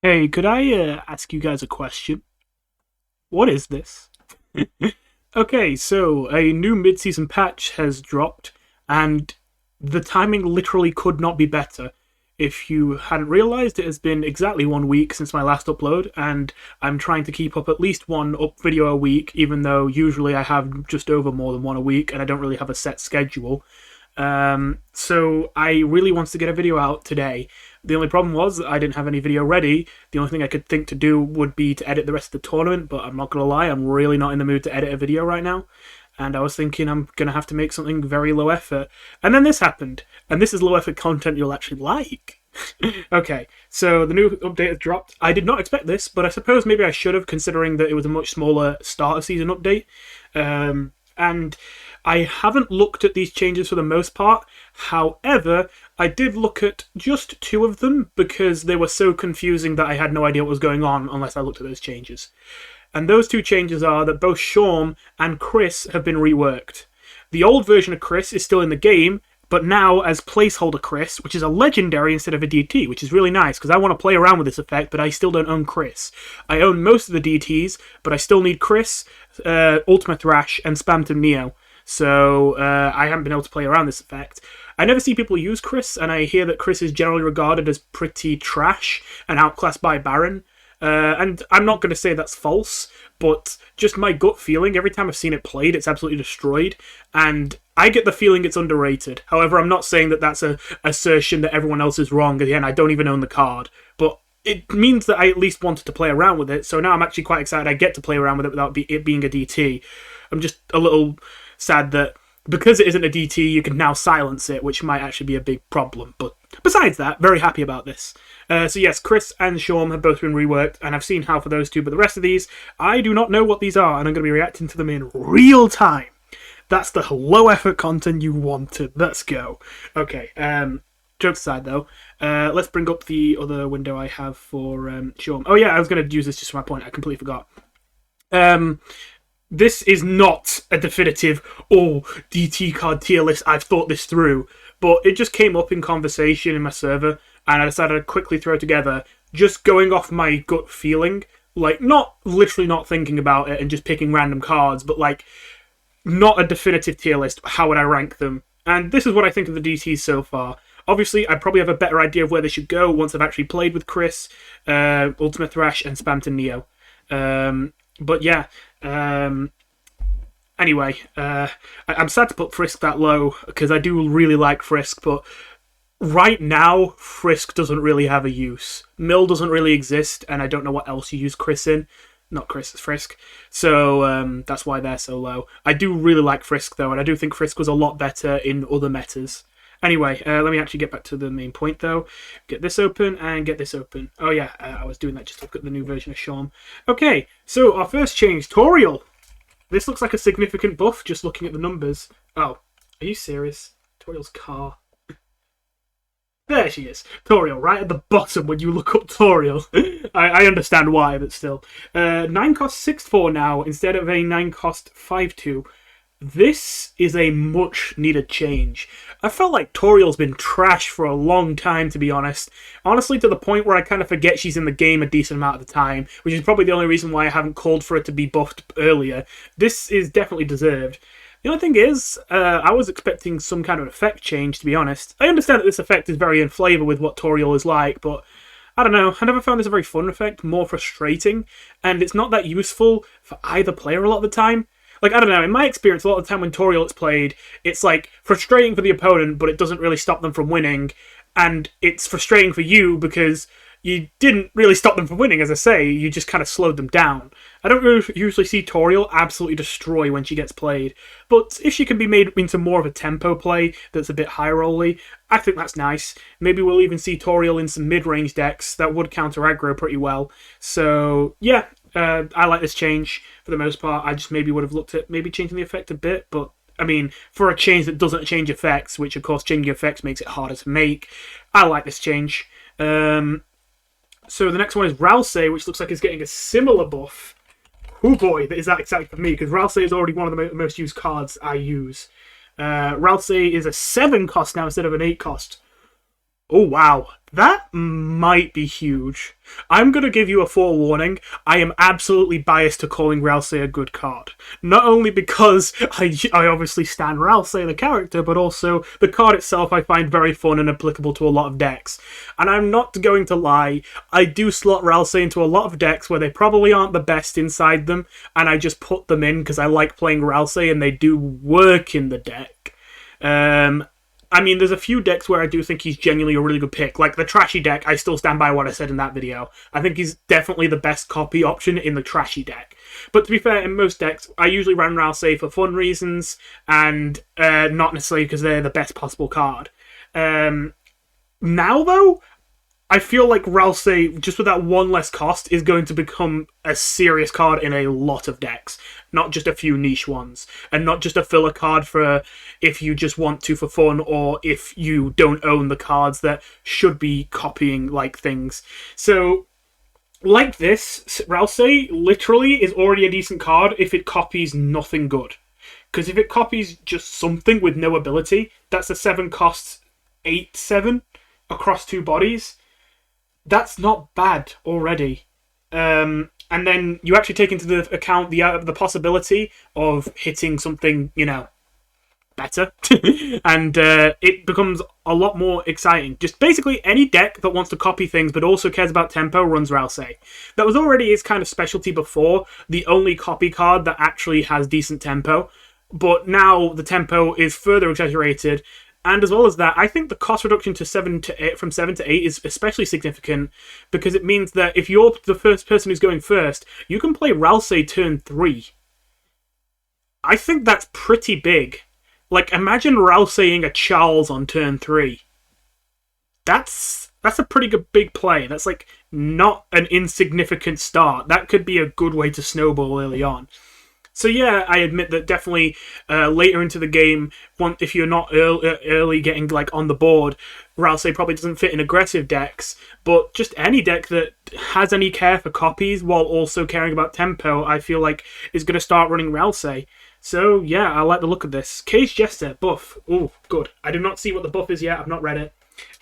Hey, could I ask you guys a question? What is this? Okay, so a new mid-season patch has dropped, and the timing literally could not be better. If you hadn't realized, it has been exactly 1 week since my last upload, and I'm trying to keep up at least one up video a week, even though usually I have just over more than one a week, and I don't really have a set schedule. So I really wanted to get a video out today. The only problem was that I didn't have any video ready. The only thing I could think to do would be to edit the rest of the tournament, but I'm not going to lie, I'm really not in the mood to edit a video right now. And I was thinking I'm going to have to make something very low effort. And then this happened. And this is low effort content you'll actually like. Okay, so the new update has dropped. I did not expect this, but I suppose maybe I should have, considering that it was a much smaller start of season update. And I haven't looked at these changes for the most part. However, I did look at just two of them because they were so confusing that I had no idea what was going on unless I looked at those changes. And those two changes are that both Shaum and Chris have been reworked. The old version of Chris is still in the game, but now as placeholder Chris, which is a legendary instead of a DT, which is really nice because I want to play around with this effect, but I still don't own Chris. I own most of the DTs, but I still need Chris, Ultima Thrash, and Spamton Neo. So I haven't been able to play around this effect. I never see people use Chris, and I hear that Chris is generally regarded as pretty trash and outclassed by Baron. And I'm not going to say that's false, but just my gut feeling, every time I've seen it played, it's absolutely destroyed. And I get the feeling it's underrated. However, I'm not saying that that's an assertion that everyone else is wrong. Again, I don't even own the card. But it means that I at least wanted to play around with it, so now I'm actually quite excited I get to play around with it without it being a DT. I'm just a little sad that because it isn't a DT, you can now silence it, which might actually be a big problem. But besides that, very happy about this. So yes, Chris and Shaum have both been reworked, and I've seen how for those two, but the rest of these, I do not know what these are, and I'm going to be reacting to them in real time. That's the low-effort content you wanted. Let's go. Okay, jokes aside, though, let's bring up the other window I have for Shaum. Oh yeah, I was going to use this just for my point. I completely forgot. This is not a definitive, DT card tier list, I've thought this through, but it just came up in conversation in my server, and I decided to quickly throw together, just going off my gut feeling, like, not literally not thinking about it and just picking random cards, but, like, not a definitive tier list, how would I rank them? And this is what I think of the DTs so far. Obviously, I probably have a better idea of where they should go once I've actually played with Chris, Ultima Thrash, and Spamton Neo. But yeah, anyway, I'm sad to put Frisk that low because I do really like Frisk, but right now, Frisk doesn't really have a use. Mill doesn't really exist, and I don't know what else you use Chris in. Not Chris, it's Frisk. So that's why they're so low. I do really like Frisk, though, and I do think Frisk was a lot better in other metas. Anyway, let me actually get back to the main point, though. Get this open and get this open. Oh, yeah, I was doing that just to look at the new version of Shaum. Okay, so our first change, Toriel. This looks like a significant buff, just looking at the numbers. Oh, are you serious? Toriel's car. There she is. Toriel, right at the bottom when you look up Toriel. I understand why, but still. 9 cost 6-4 now, instead of a 9 cost 5-2. This is a much needed change. I felt like Toriel's been trash for a long time, to be honest. Honestly, to the point where I kind of forget she's in the game a decent amount of the time, which is probably the only reason why I haven't called for it to be buffed earlier. This is definitely deserved. The only thing is, I was expecting some kind of effect change, to be honest. I understand that this effect is very in flavour with what Toriel is like, but I don't know, I never found this a very fun effect, more frustrating, and it's not that useful for either player a lot of the time. Like, I don't know, in my experience, a lot of the time when Toriel is played, it's, like, frustrating for the opponent, but it doesn't really stop them from winning. And it's frustrating for you because you didn't really stop them from winning, as I say, you just kind of slowed them down. I don't really usually see Toriel absolutely destroy when she gets played, but if she can be made into more of a tempo play that's a bit high-rolly, I think that's nice. Maybe we'll even see Toriel in some mid-range decks that would counter aggro pretty well. So, yeah. I like this change for the most part. I just maybe would have looked at maybe changing the effect a bit, but I mean, for a change that doesn't change effects, which of course changing effects makes it harder to make, I like this change. So the next one is Ralsei, which looks like it's getting a similar buff. Oh boy, is that exciting for me, because Ralsei is already one of the most used cards I use. Ralsei is a 7 cost now instead of an 8 cost. Oh wow, that might be huge. I'm going to give you a forewarning. I am absolutely biased to calling Ralsei a good card. Not only because I obviously stan Ralsei the character, but also the card itself I find very fun and applicable to a lot of decks. And I'm not going to lie, I do slot Ralsei into a lot of decks where they probably aren't the best inside them, and I just put them in because I like playing Ralsei and they do work in the deck. I mean, there's a few decks where I do think he's genuinely a really good pick. Like the Trashy deck, I still stand by what I said in that video. I think he's definitely the best copy option in the Trashy deck. But to be fair, in most decks, I usually run Ralsei for fun reasons, and not necessarily because they're the best possible card. Now, though, I feel like Ralsei, just with that one less cost, is going to become a serious card in a lot of decks. Not just a few niche ones. And not just a filler card for if you just want to for fun, or if you don't own the cards that should be copying like things. So, like this, Ralsei literally is already a decent card if it copies nothing good. Because if it copies just something with no ability, that's a 7 costs 8/7 across 2 bodies. That's not bad already. And then you actually take into the account the possibility of hitting something, you know, better. And it becomes a lot more exciting. Just basically any deck that wants to copy things but also cares about tempo runs Ralsei. That was already his kind of specialty before, the only copy card that actually has decent tempo. But now the tempo is further exaggerated. And as well as that, I think the cost reduction to 7 to 8, from 7 to 8 is especially significant because it means that if you're the first person who's going first, you can play Ralsei turn 3. I think that's pretty big. Like, imagine Ralseiing a Charles on turn 3. That's a pretty good big play. That's like not an insignificant start. That could be a good way to snowball early on. So yeah, I admit that definitely later into the game, if you're not early getting like on the board, Ralsei probably doesn't fit in aggressive decks. But just any deck that has any care for copies while also caring about tempo, I feel like is going to start running Ralsei. So yeah, I like the look of this. Cage Jester buff. Ooh, good. I do not see what the buff is yet. I've not read it,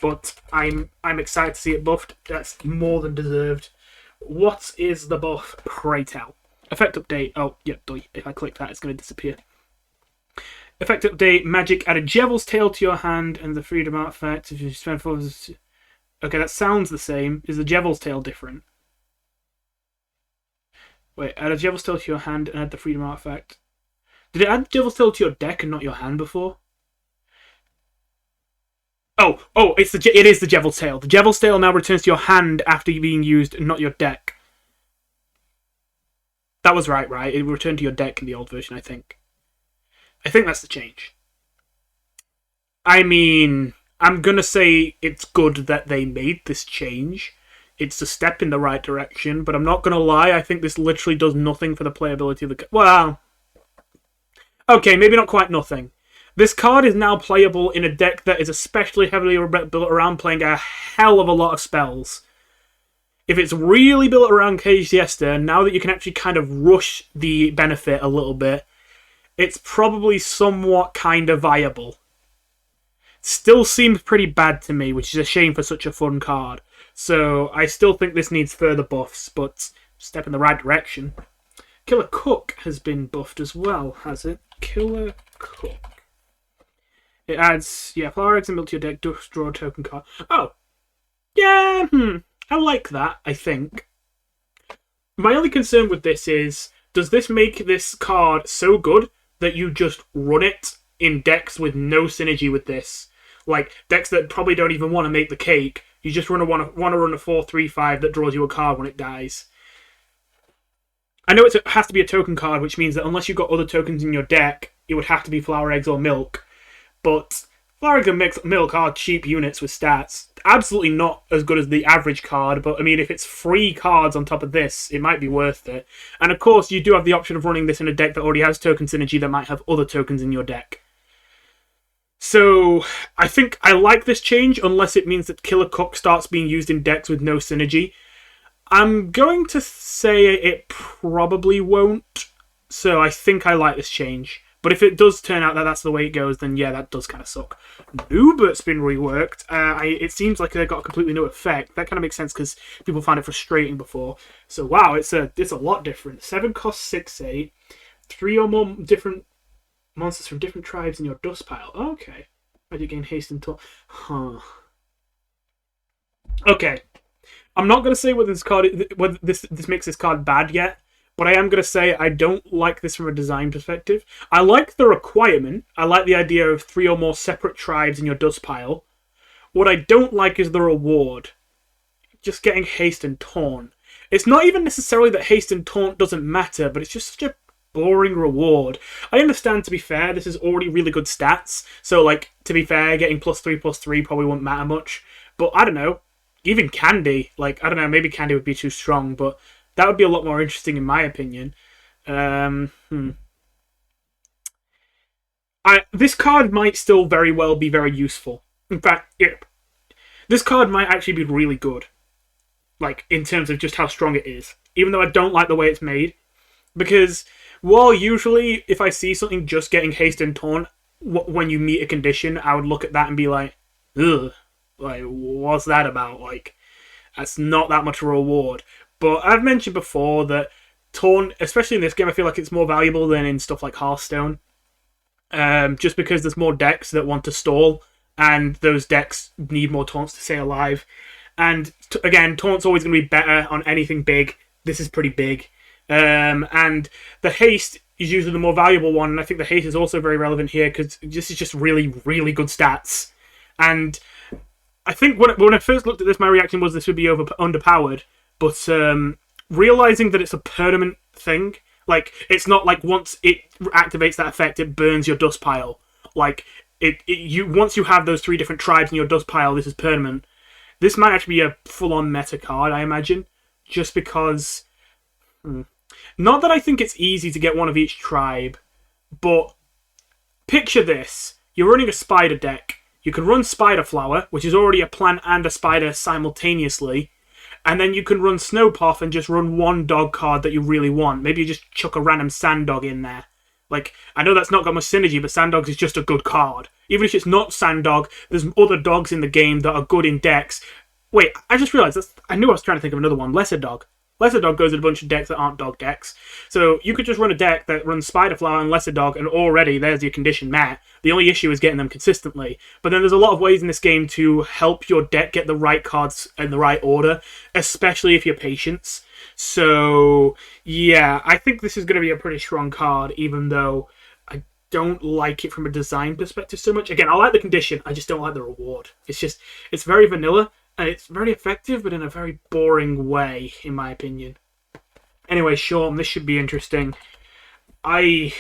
but I'm excited to see it buffed. That's more than deserved. What is the buff? Pray tell. Effect update. Oh, yep, if I click that, it's going to disappear. Effect update. Magic. Add a Jevel's Tail to your hand and the freedom artifact. If you spend 4... Okay, that sounds the same. Is the Jevel's Tail different? Wait, add a Jevel's Tail to your hand and add the freedom artifact. Did it add Jevel's Tail to your deck and not your hand before? Oh, it is the Jevel's Tail. The Jevel's Tail now returns to your hand after being used and not your deck. That was right? It returned to your deck in the old version, I think. I think that's the change. I mean, I'm going to say it's good that they made this change. It's a step in the right direction, but I'm not going to lie, I think this literally does nothing for the playability of the... Well, okay, maybe not quite nothing. This card is now playable in a deck that is especially heavily built around playing a hell of a lot of spells. If it's really built around Cage Jester, now that you can actually kind of rush the benefit a little bit, it's probably somewhat kind of viable. Still seems pretty bad to me, which is a shame for such a fun card. So I still think this needs further buffs, but step in the right direction. Killer Cook has been buffed as well, has it? Killer Cook. It adds, flower eggs and milk to your deck, draw a token card. Oh! Yeah, I like that, I think. My only concern with this is, does this make this card so good that you just run it in decks with no synergy with this? Like, decks that probably don't even want to make the cake, you just want to run a 4/3/5 that draws you a card when it dies. I know it has to be a token card, which means that unless you've got other tokens in your deck, it would have to be flower eggs or milk. But flower eggs and milk are cheap units with stats. Absolutely not as good as the average card, but I mean, if it's free cards on top of this, it might be worth it. And of course, you do have the option of running this in a deck that already has token synergy that might have other tokens in your deck. So, I think I like this change, unless it means that Killer Cook starts being used in decks with no synergy. I'm going to say it probably won't, so I think I like this change. But if it does turn out that that's the way it goes, then yeah, that does kind of suck. Nubert's been reworked. It seems like they got a completely new effect. That kind of makes sense because people found it frustrating before. So wow, it's a lot different. 7 costs 6/8. 3 or more different monsters from different tribes in your dust pile. Okay. I do gain haste and taunt. Huh. Okay. I'm not going to say whether this makes this card bad yet, but I am going to say I don't like this from a design perspective. I like the requirement. I like the idea of 3 or more separate tribes in your dust pile. What I don't like is the reward. Just getting haste and taunt. It's not even necessarily that haste and taunt doesn't matter, but it's just such a boring reward. I understand, to be fair, this is already really good stats. So, like, to be fair, getting +3/+3 probably won't matter much. But I don't know. Even Candy, like, I don't know, maybe Candy would be too strong, but that would be a lot more interesting in my opinion. This card might still very well be very useful. In fact, this card might actually be really good. Like, in terms of just how strong it is. Even though I don't like the way it's made. Because, while usually, if I see something just getting haste and taunt, when you meet a condition, I would look at that and be like, ugh. Like, what's that about? Like, that's not that much of a reward. But I've mentioned before that taunt, especially in this game, I feel like it's more valuable than in stuff like Hearthstone. Just because there's more decks that want to stall, and those decks need more taunts to stay alive. And again, taunt's always going to be better on anything big. This is pretty big. And the haste is usually the more valuable one, and I think the haste is also very relevant here because this is just really, really good stats. And I think when I first looked at this, my reaction was this would be underpowered, but realizing that it's a permanent thing, like, it's not like once it activates that effect, it burns your dust pile. Like, once you have those 3 different tribes in your dust pile, this is permanent. This might actually be a full-on meta card, I imagine, just because... Not that I think it's easy to get one of each tribe, but picture this. You're running a spider deck. You can run Spider Flower, which is already a plant and a spider simultaneously, and then you can run Snowpuff and just run one dog card that you really want. Maybe you just chuck a random Sand Dog in there. Like, I know that's not got much synergy, but Sand Dogs is just a good card. Even if it's not Sand Dog, there's other dogs in the game that are good in decks. Wait, I just realised, I knew I was trying to think of another one. Lesser Dog. Lesser Dog goes in a bunch of decks that aren't dog decks. So you could just run a deck that runs Spider Flower and Lesser Dog, and already there's your condition met. The only issue is getting them consistently. But then there's a lot of ways in this game to help your deck get the right cards in the right order, especially if you're patient. So, yeah, I think this is going to be a pretty strong card, even though I don't like it from a design perspective so much. Again, I like the condition, I just don't like the reward. It's very vanilla, and it's very effective, but in a very boring way, in my opinion. Anyway, Sean, this should be interesting. I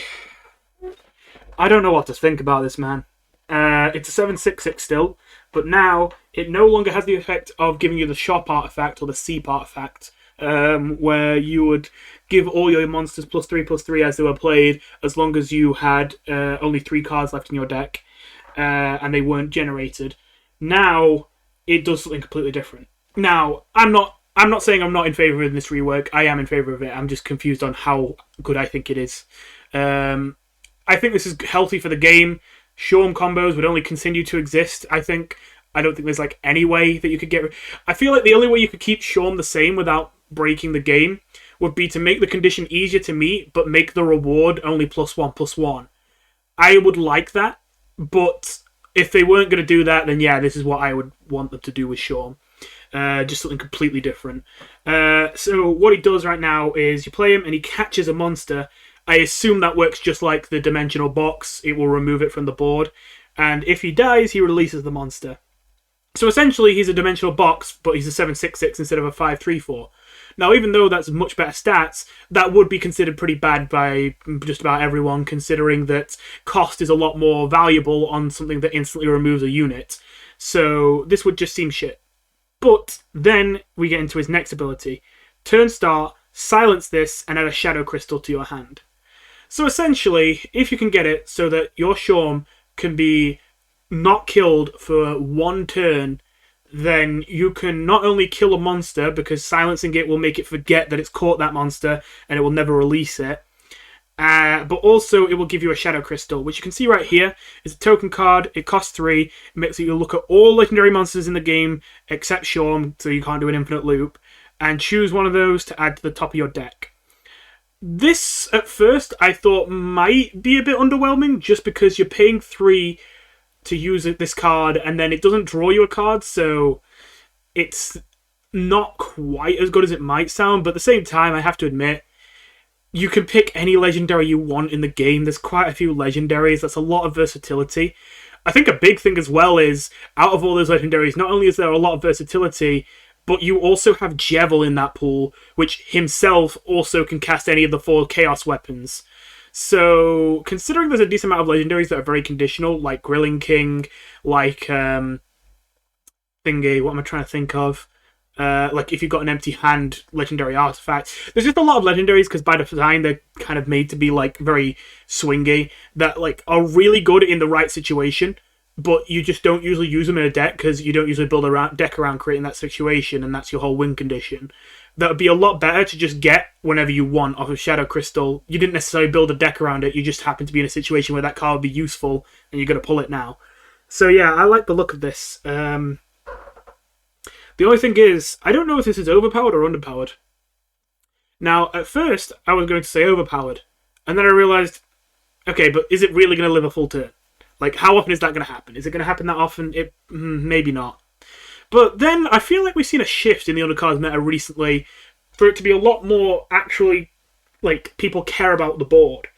don't know what to think about this, man. It's a 7/6/6 still, but now it no longer has the effect of giving you the shop artifact or the seep artifact, where you would give all your monsters +3/+3 as they were played, as long as you had only 3 cards left in your deck, and they weren't generated. Now it does something completely different. Now, I'm not saying I'm not in favour of this rework. I am in favour of it. I'm just confused on how good I think it is. I think this is healthy for the game. Shorm combos would only continue to exist, I think. I don't think there's like any way that you could get... I feel like the only way you could keep Shorm the same without breaking the game would be to make the condition easier to meet, but make the reward only +1/+1. I would like that, but if they weren't going to do that, then yeah, this is what I would want them to do with Shorm. Just something completely different. So what he does right now is you play him and he catches a monster. I assume that works just like the dimensional box. It will remove it from the board. And if he dies, he releases the monster. So essentially, he's a dimensional box, but he's a 7/6/6 instead of a 5/3/4. Now, even though that's much better stats, that would be considered pretty bad by just about everyone, considering that cost is a lot more valuable on something that instantly removes a unit. So this would just seem shit. But then we get into his next ability. Turn start, silence this, and add a shadow crystal to your hand. So essentially, if you can get it so that your Shorm can be not killed for 1 turn, then you can not only kill a monster, because silencing it will make it forget that it's caught that monster, and it will never release it, But also, it will give you a Shadow Crystal, which you can see right here. It's a token card. It costs 3. It makes you look at all legendary monsters in the game, except Shorm, so you can't do an infinite loop, and choose one of those to add to the top of your deck. This, at first, I thought might be a bit underwhelming, just because you're paying 3 to use this card, and then it doesn't draw you a card, so it's not quite as good as it might sound, but at the same time, I have to admit, you can pick any legendary you want in the game. There's quite a few legendaries. That's a lot of versatility. I think a big thing as well is, out of all those legendaries, not only is there a lot of versatility, but you also have Jevel in that pool, which himself also can cast any of the 4 Chaos weapons. So, considering there's a decent amount of legendaries that are very conditional, like Grilling King, like, thingy, what am I trying to think of? Like if you've got an empty hand legendary artifact. There's just a lot of legendaries because by design they're kind of made to be like very swingy, that like are really good in the right situation, but you just don't usually use them in a deck because you don't usually build a deck around creating that situation, and that's your whole win condition. That would be a lot better to just get whenever you want off of Shadow Crystal. You didn't necessarily build a deck around it, you just happen to be in a situation where that card would be useful and you're going to pull it now. So yeah, I like the look of this. The only thing is, I don't know if this is overpowered or underpowered. Now, at first, I was going to say overpowered. And then I realised, okay, but is it really going to live a full turn? Like, how often is that going to happen? Is it going to happen that often? Maybe not. But then, I feel like we've seen a shift in the Undercards meta recently for it to be a lot more actually, like, people care about the board.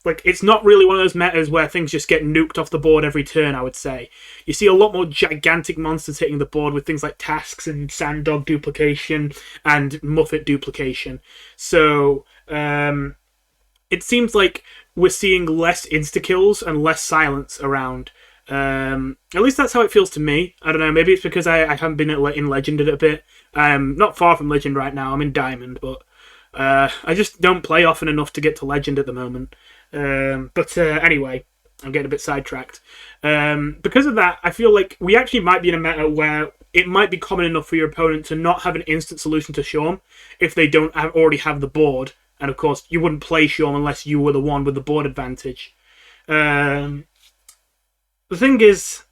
Like, it's not really one of those metas where things just get nuked off the board every turn, I would say. You see a lot more gigantic monsters hitting the board with things like Tasks and Sand Dog duplication and Muffet duplication. So, it seems like we're seeing less insta-kills and less silence around. At least that's how it feels to me. I don't know, maybe it's because I haven't been in Legend a bit. I'm not far from Legend right now, I'm in Diamond, but I just don't play often enough to get to Legend at the moment. Anyway, I'm getting a bit sidetracked. Because of that, I feel like we actually might be in a meta where it might be common enough for your opponent to not have an instant solution to Shorm if they don't already have the board. And of course, you wouldn't play Shorm unless you were the one with the board advantage. The thing is,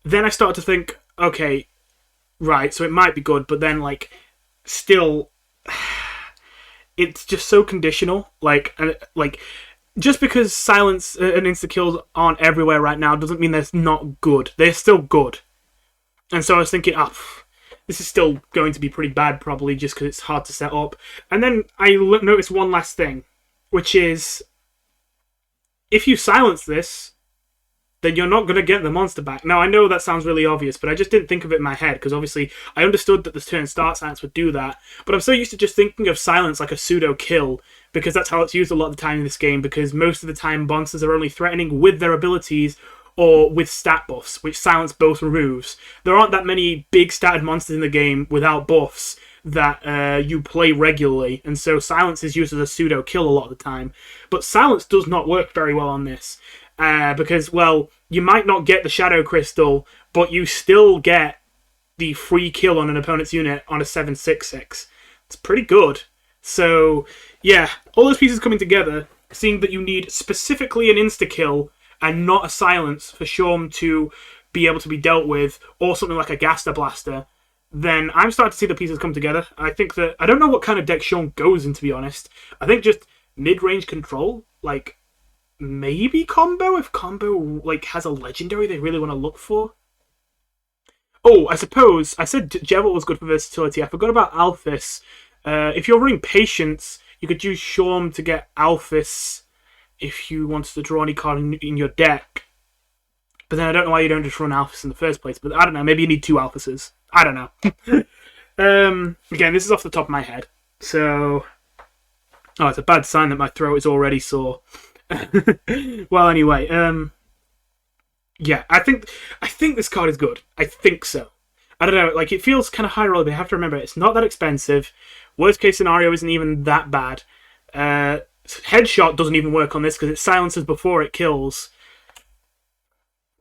then I start to think, okay, right, so it might be good, but then, like, still, it's just so conditional. Like, just because silence and insta-kills aren't everywhere right now doesn't mean they're not good. They're still good. And so I was thinking, this is still going to be pretty bad probably just because it's hard to set up. And then I noticed one last thing, which is, if you silence this, then you're not going to get the monster back. Now, I know that sounds really obvious, but I just didn't think of it in my head, because obviously I understood that the turn start silence would do that, but I'm so used to just thinking of silence like a pseudo-kill, because that's how it's used a lot of the time in this game, because most of the time monsters are only threatening with their abilities or with stat buffs, which silence both removes. There aren't that many big statted monsters in the game without buffs that you play regularly, and so silence is used as a pseudo-kill a lot of the time. But silence does not work very well on this. Because, well, you might not get the Shadow Crystal, but you still get the free kill on an opponent's unit on a 7/6/6. It's pretty good. So, yeah, all those pieces coming together, seeing that you need specifically an insta-kill and not a silence for Shorm to be able to be dealt with, or something like a Gaster Blaster, then I'm starting to see the pieces come together. I think that, I don't know what kind of deck Shorm goes in, to be honest. I think just mid-range control, like, maybe combo, if combo like has a legendary they really want to look for. Oh, I suppose I said Jevel was good for versatility. I forgot about Alphys. If you're running Patience, you could use Shorm to get Alphys if you wanted to draw any card in your deck. But then I don't know why you don't just run Alphys in the first place. But I don't know, maybe you need 2 Alphyses. I don't know. Again, this is off the top of my head. So, it's a bad sign that my throat is already sore. Well, anyway, yeah, I think this card is good. I think so. I don't know, like, it feels kind of high roller, but you have to remember, it's not that expensive. Worst case scenario isn't even that bad. Headshot doesn't even work on this because it silences before it kills.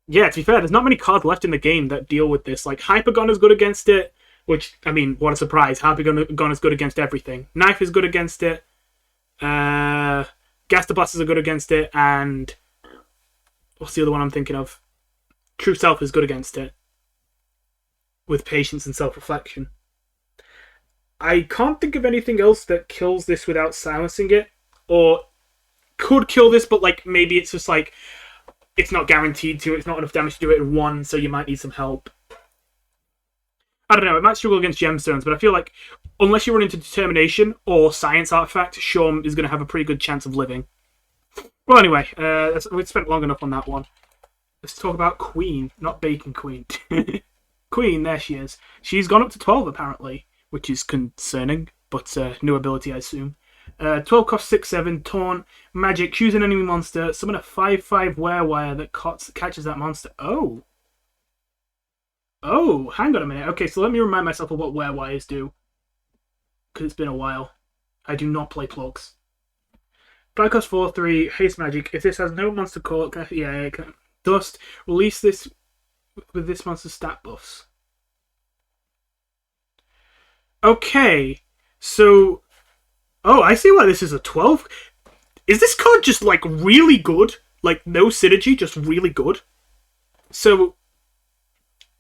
Yeah, to be fair, there's not many cards left in the game that deal with this. Like, Hypergon is good against it, which, I mean, what a surprise. Hypergon is good against everything. Knife is good against it. Gaster Blasters are good against it, and what's the other one I'm thinking of? True Self is good against it, with Patience and Self-Reflection. I can't think of anything else that kills this without silencing it, or could kill this, but like maybe it's just like it's not guaranteed to. It's not enough damage to do it in one, so you might need some help. I don't know. It might struggle against gemstones, but I feel like unless you run into Determination or Science Artifact, Shorm is going to have a pretty good chance of living. Well, anyway, we've spent long enough on that one. Let's talk about Queen, not Bacon Queen. Queen, there she is. She's gone up to 12 apparently, which is concerning, but new ability, I assume. 12 cost 6/7, Taunt, Magic, choose an enemy monster, summon a 5/5 Wherewire that catches that monster. Oh, hang on a minute. Okay, so let me remind myself of what Wherewires do, because it's been a while. I do not play plugs. 5 cost 4/3, Haste Magic. If this has no monster call, it can Dust, release this with this monster's stat buffs. Okay, so... Oh, I see why this is a 12. Is this card just, like, really good? Like, no synergy, just really good? So,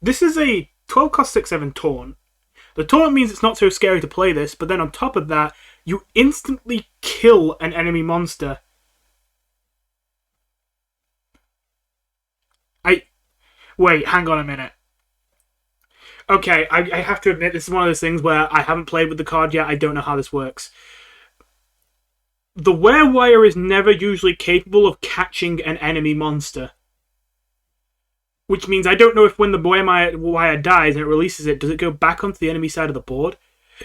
this is a 12 cost 6/7 Taunt. The Taunt means it's not so scary to play this, but then on top of that, you instantly kill an enemy monster. Wait, hang on a minute. Okay, I have to admit, this is one of those things where I haven't played with the card yet. I don't know how this works. The Wherewire is never usually capable of catching an enemy monster. Which means I don't know if when the Wherewire dies and it releases it, does it go back onto the enemy side of the board?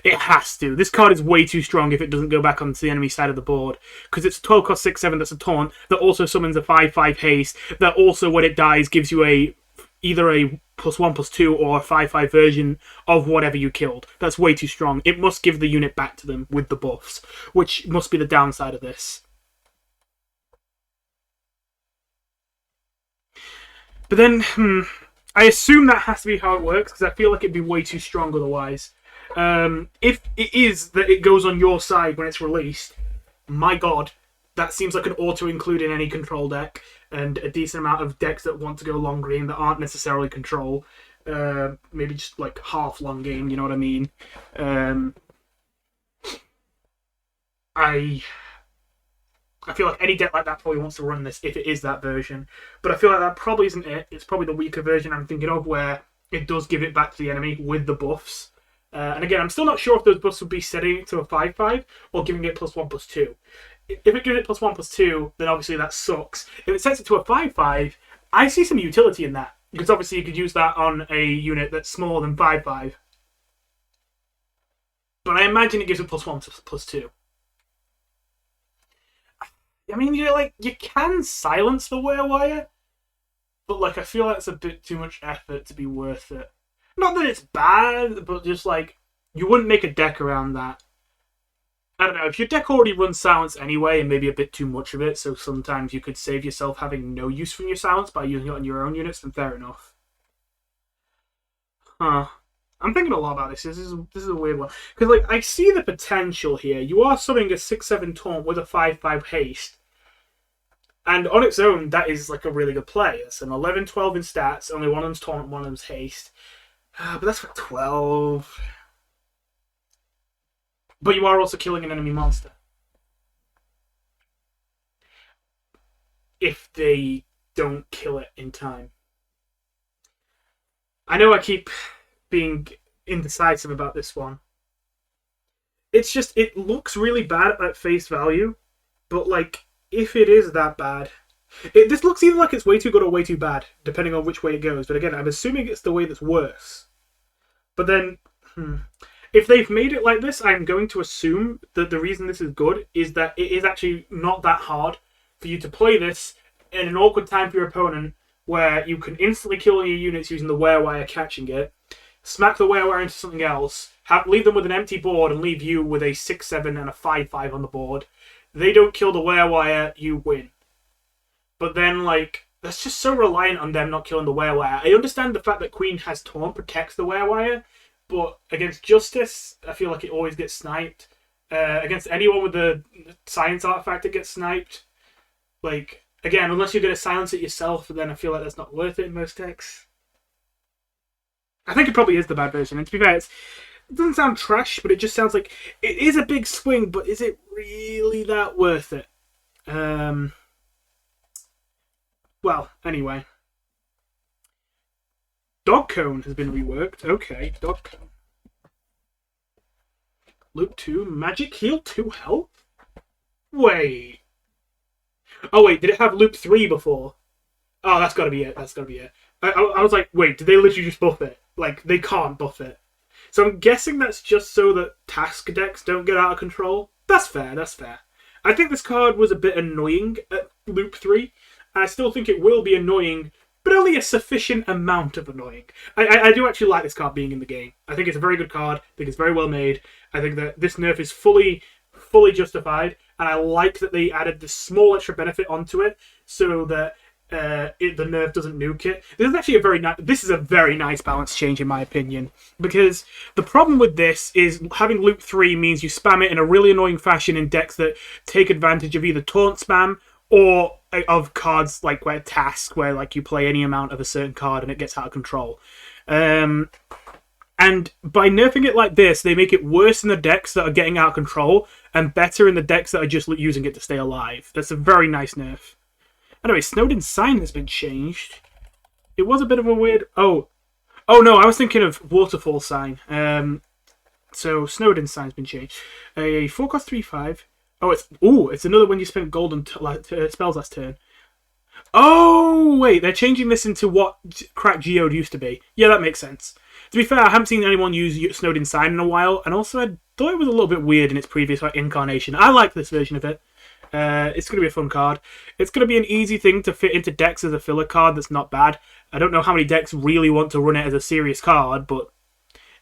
It has to. This card is way too strong if it doesn't go back onto the enemy side of the board. Because it's a 12 cost 6/7 that's a Taunt, that also summons a 5/5 Haste, that also when it dies gives you either a +1/+2 or a 5/5 version of whatever you killed. That's way too strong. It must give the unit back to them with the buffs, which must be the downside of this. But then, I assume that has to be how it works, because I feel like it'd be way too strong otherwise. If it is that it goes on your side when it's released, my god, that seems like an auto-include in any control deck, and a decent amount of decks that want to go long green that aren't necessarily control. Maybe just like half long game, you know what I mean? I feel like any deck like that probably wants to run this if it is that version. But I feel like that probably isn't it. It's probably the weaker version I'm thinking of, where it does give it back to the enemy with the buffs. And again, I'm still not sure if those buffs would be setting it to a 5/5 or giving it +1/+2. If it gives it +1/+2, then obviously that sucks. If it sets it to a 5/5, I see some utility in that. Because obviously you could use that on a unit that's smaller than 5/5. But I imagine it gives it +1/+2. I mean, you can silence the Wherewire, but like I feel like it's a bit too much effort to be worth it. Not that it's bad, but just like you wouldn't make a deck around that. I don't know, if your deck already runs silence anyway, and maybe a bit too much of it, so sometimes you could save yourself having no use from your silence by using it on your own units, then fair enough. Huh. I'm thinking a lot about this. This is a weird one. Because like I see the potential here. You are summoning a 6/7 Taunt with a 5/5 Haste. And on its own, that is like a really good play. It's an 11/12 in stats, only one of them's Taunt, one of them's Haste. But that's for 12. But you are also killing an enemy monster. If they don't kill it in time. I know I keep being indecisive about this one. It's just, it looks really bad at face value. But like, if it is that bad... this looks either like it's way too good or way too bad, depending on which way it goes. But again, I'm assuming it's the way that's worse. But then... if they've made it like this, I'm going to assume that the reason this is good is that it is actually not that hard for you to play this in an awkward time for your opponent, where you can instantly kill your units using the Wherewire catching it, smack the Wherewire into something else, leave them with an empty board, and leave you with a 6/7 and a 5/5 on the board. They don't kill the Wherewire, you win. But then, like, that's just so reliant on them not killing the Wherewire. I understand the fact that Queen has Taunt protects the Wherewire, but against Justice, I feel like it always gets sniped. Against anyone with the science artifact that gets sniped. Like, again, unless you're going to silence it yourself, then I feel like that's not worth it in most decks. I think it probably is the bad version. And to be fair, it doesn't sound trash, but it just sounds like it is a big swing, but is it really that worth it? Well, anyway. Dog Cone has been reworked. Okay, Dog Cone. Loop 2, Magic Heal 2 health? Wait. Oh, wait, did it have Loop 3 before? Oh, that's gotta be it. That's gotta be it. I was like, wait, did they literally just buff it? Like, they can't buff it. So I'm guessing that's just so that task decks don't get out of control. That's fair, that's fair. I think this card was a bit annoying at Loop 3. I still think it will be annoying, but only a sufficient amount of annoying. I do actually like this card being in the game. I think it's a very good card. I think it's very well made. I think that this nerf is fully justified, and I like that they added this small extra benefit onto it so that the nerf doesn't nuke it. This is actually a very nice balance change in my opinion, because the problem with this is having Loop 3 means you spam it in a really annoying fashion in decks that take advantage of either taunt spam or of cards like task, where like you play any amount of a certain card and it gets out of control. And by nerfing it like this, they make it worse in the decks that are getting out of control and better in the decks that are just using it to stay alive. That's a very nice nerf. Anyway, Snowdin's sign has been changed. It was a bit of a weird... Oh no, I was thinking of Waterfall sign. So Snowdin's sign's been changed. A 4-cost 3/5. It's another when you spent gold on spells last turn. Oh, wait, they're changing this into what Cracked Geode used to be. Yeah, that makes sense. To be fair, I haven't seen anyone use Snowdin's sign in a while, and also I thought it was a little bit weird in its previous incarnation. I like this version of it. It's going to be a fun card. It's going to be an easy thing to fit into decks as a filler card that's not bad. I don't know how many decks really want to run it as a serious card, but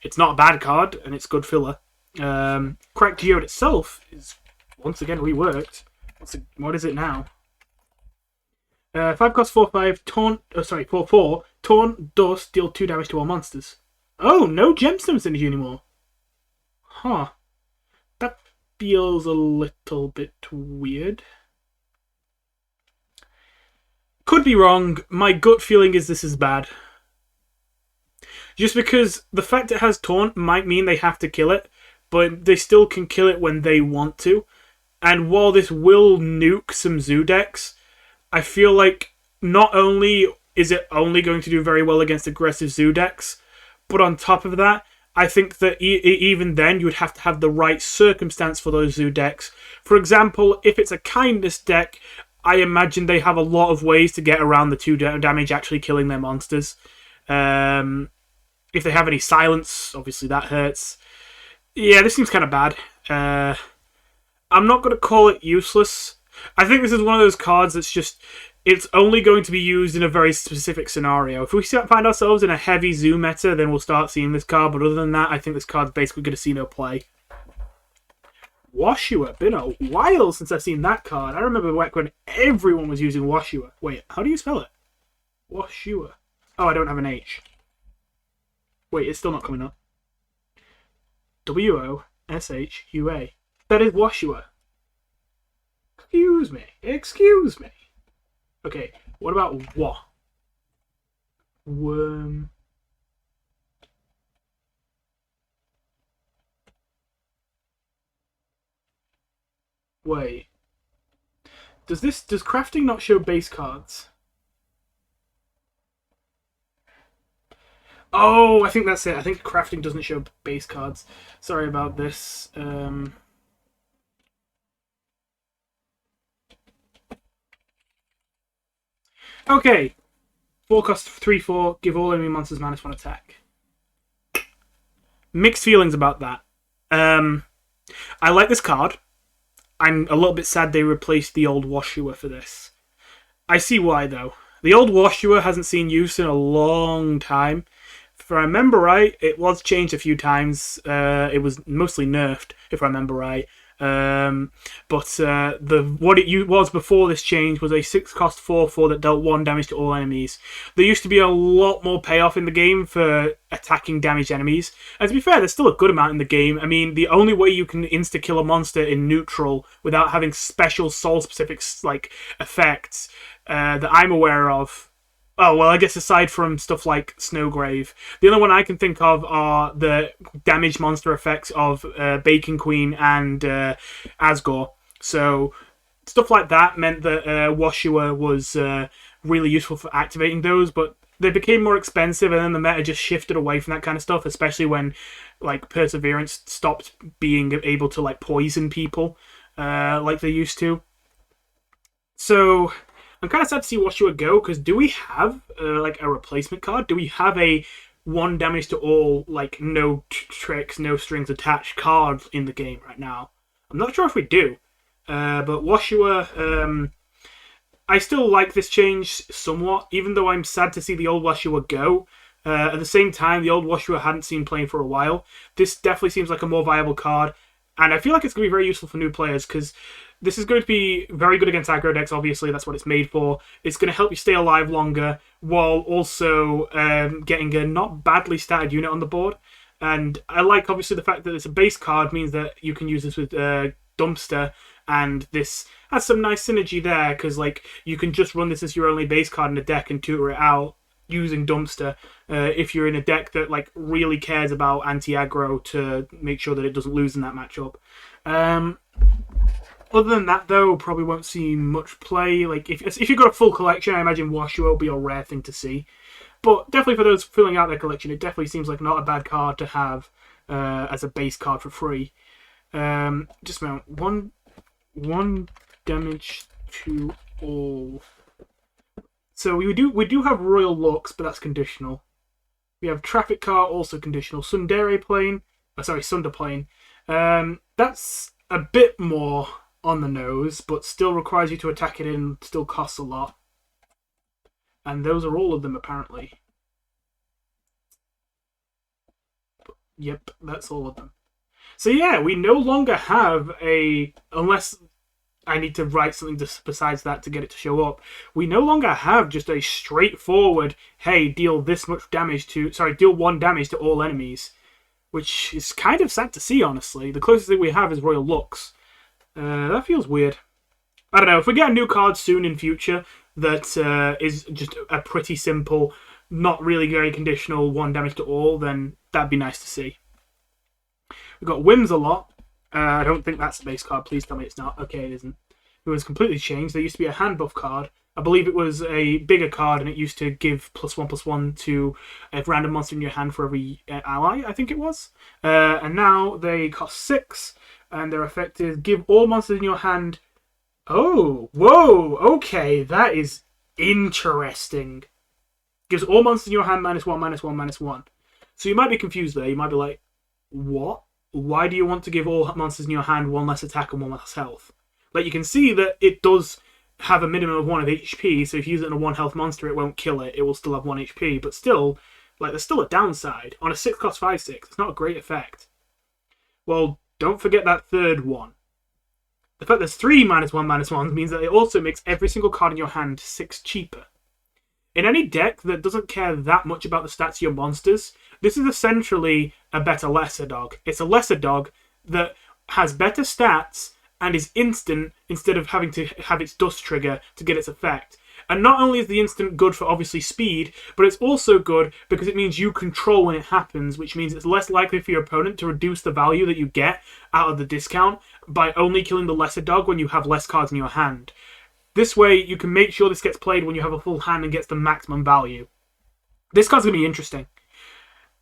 it's not a bad card, and it's good filler. Cracked Geode itself is once again reworked. What is it now? 5-cost 4/5, taunt... 4/4. Taunt, Dust, deal 2 damage to all monsters. Oh, no gemstones in it anymore. Huh. That feels a little bit weird. Could be wrong. My gut feeling is this is bad. Just because the fact it has taunt might mean they have to kill it, but they still can kill it when they want to. And while this will nuke some zoo decks, I feel like not only is it only going to do very well against aggressive zoo decks, but on top of that, I think that even then you would have to have the right circumstance for those zoo decks. For example, if it's a kindness deck, I imagine they have a lot of ways to get around the 2 damage actually killing their monsters. If they have any silence, obviously that hurts. Yeah, this seems kind of bad. I'm not going to call it useless. I think this is one of those cards that's just... It's only going to be used in a very specific scenario. If we find ourselves in a heavy zoo meta, then we'll start seeing this card. But other than that, I think this card's basically going to see no play. Washua. Been a while since I've seen that card. I remember back when everyone was using Washua. Wait, how do you spell it? Washua. Oh, I don't have an H. Wait, it's still not coming up. W-O-S-H-U-A. That is Washua. Excuse me. Okay, what about Wa? Worm. Wait. Does crafting not show base cards? Oh, I think that's it. I think crafting doesn't show base cards. Sorry about this. Okay. 4-cost 3/4, give all enemy monsters -1 attack. Mixed feelings about that. I like this card. I'm a little bit sad they replaced the old Washua for this. I see why, though. The old Washua hasn't seen use in a long time. If I remember right, it was changed a few times. It was mostly nerfed, if I remember right. But what it was before this change was a 6-cost 4/4 that dealt 1 damage to all enemies. There used to be a lot more payoff in the game for attacking damaged enemies. And to be fair, there's still a good amount in the game. I mean, the only way you can insta-kill a monster in neutral without having special soul-specific like effects that I'm aware of. Oh, well, I guess aside from stuff like Snowgrave, the only one I can think of are the damage monster effects of Bacon Queen and Asgore. So stuff like that meant that Washua was really useful for activating those, but they became more expensive, and then the meta just shifted away from that kind of stuff, especially when like Perseverance stopped being able to like poison people like they used to. So I'm kind of sad to see Washua go, because do we have like a replacement card? Do we have a 1 damage to all, like no tricks, no strings attached card in the game right now? I'm not sure if we do. But Washua, I still like this change somewhat, even though I'm sad to see the old Washua go. At the same time, the old Washua hadn't seen playing for a while. This definitely seems like a more viable card, and I feel like it's going to be very useful for new players, because this is going to be very good against aggro decks, obviously. That's what it's made for. It's going to help you stay alive longer, while also getting a not badly statted unit on the board. And I like, obviously, the fact that it's a base card means that you can use this with Dumpster, and this has some nice synergy there, because like you can just run this as your only base card in a deck and tutor it out using Dumpster if you're in a deck that like really cares about anti-aggro to make sure that it doesn't lose in that matchup. Other than that, though, probably won't see much play. Like if you've got a full collection, I imagine Washua will be a rare thing to see. But definitely for those filling out their collection, it definitely seems like not a bad card to have as a base card for free. Just a moment. One damage to all. So we do have Royal Lux, but that's conditional. We have Traffic Car, also conditional. Sunder Plane. That's a bit more on the nose, but still requires you to attack it in, still costs a lot. And those are all of them, apparently. Yep, that's all of them. So yeah, we no longer have a... Unless I need to write something besides that to get it to show up. We no longer have just a straightforward, hey, deal this much damage to... Sorry, deal 1 damage to all enemies. Which is kind of sad to see, honestly. The closest thing we have is Royal Lux. That feels weird. I don't know, if we get a new card soon in future that is just a pretty simple, not really very conditional 1 damage to all, then that'd be nice to see. We've got Whimsalot. I don't think that's the base card. Please tell me it's not. Okay, it isn't. It was completely changed. There used to be a hand buff card. I believe it was a bigger card, and it used to give +1/+1 to a random monster in your hand for every ally, I think it was. And now they cost 6, and their effect is give all monsters in your hand... Oh, whoa, okay, that is interesting. Gives all monsters in your hand -1/-1/-1. So you might be confused there. You might be like, what? Why do you want to give all monsters in your hand 1 less attack and 1 less health? Like, you can see that it does have a minimum of 1 of HP, so if you use it on a 1 health monster, it won't kill it. It will still have 1 HP, but still, like, there's still a downside. On a 6 cost 5/6, it's not a great effect. Well, don't forget that third one. The fact there's 3 -1/-1s means that it also makes every single card in your hand 6 cheaper. In any deck that doesn't care that much about the stats of your monsters, this is essentially a better lesser dog. It's a lesser dog that has better stats and is instant instead of having to have its dust trigger to get its effect. And not only is the instant good for obviously speed, but it's also good because it means you control when it happens, which means it's less likely for your opponent to reduce the value that you get out of the discount by only killing the lesser dog when you have less cards in your hand. This way, you can make sure this gets played when you have a full hand and gets the maximum value. This card's going to be interesting.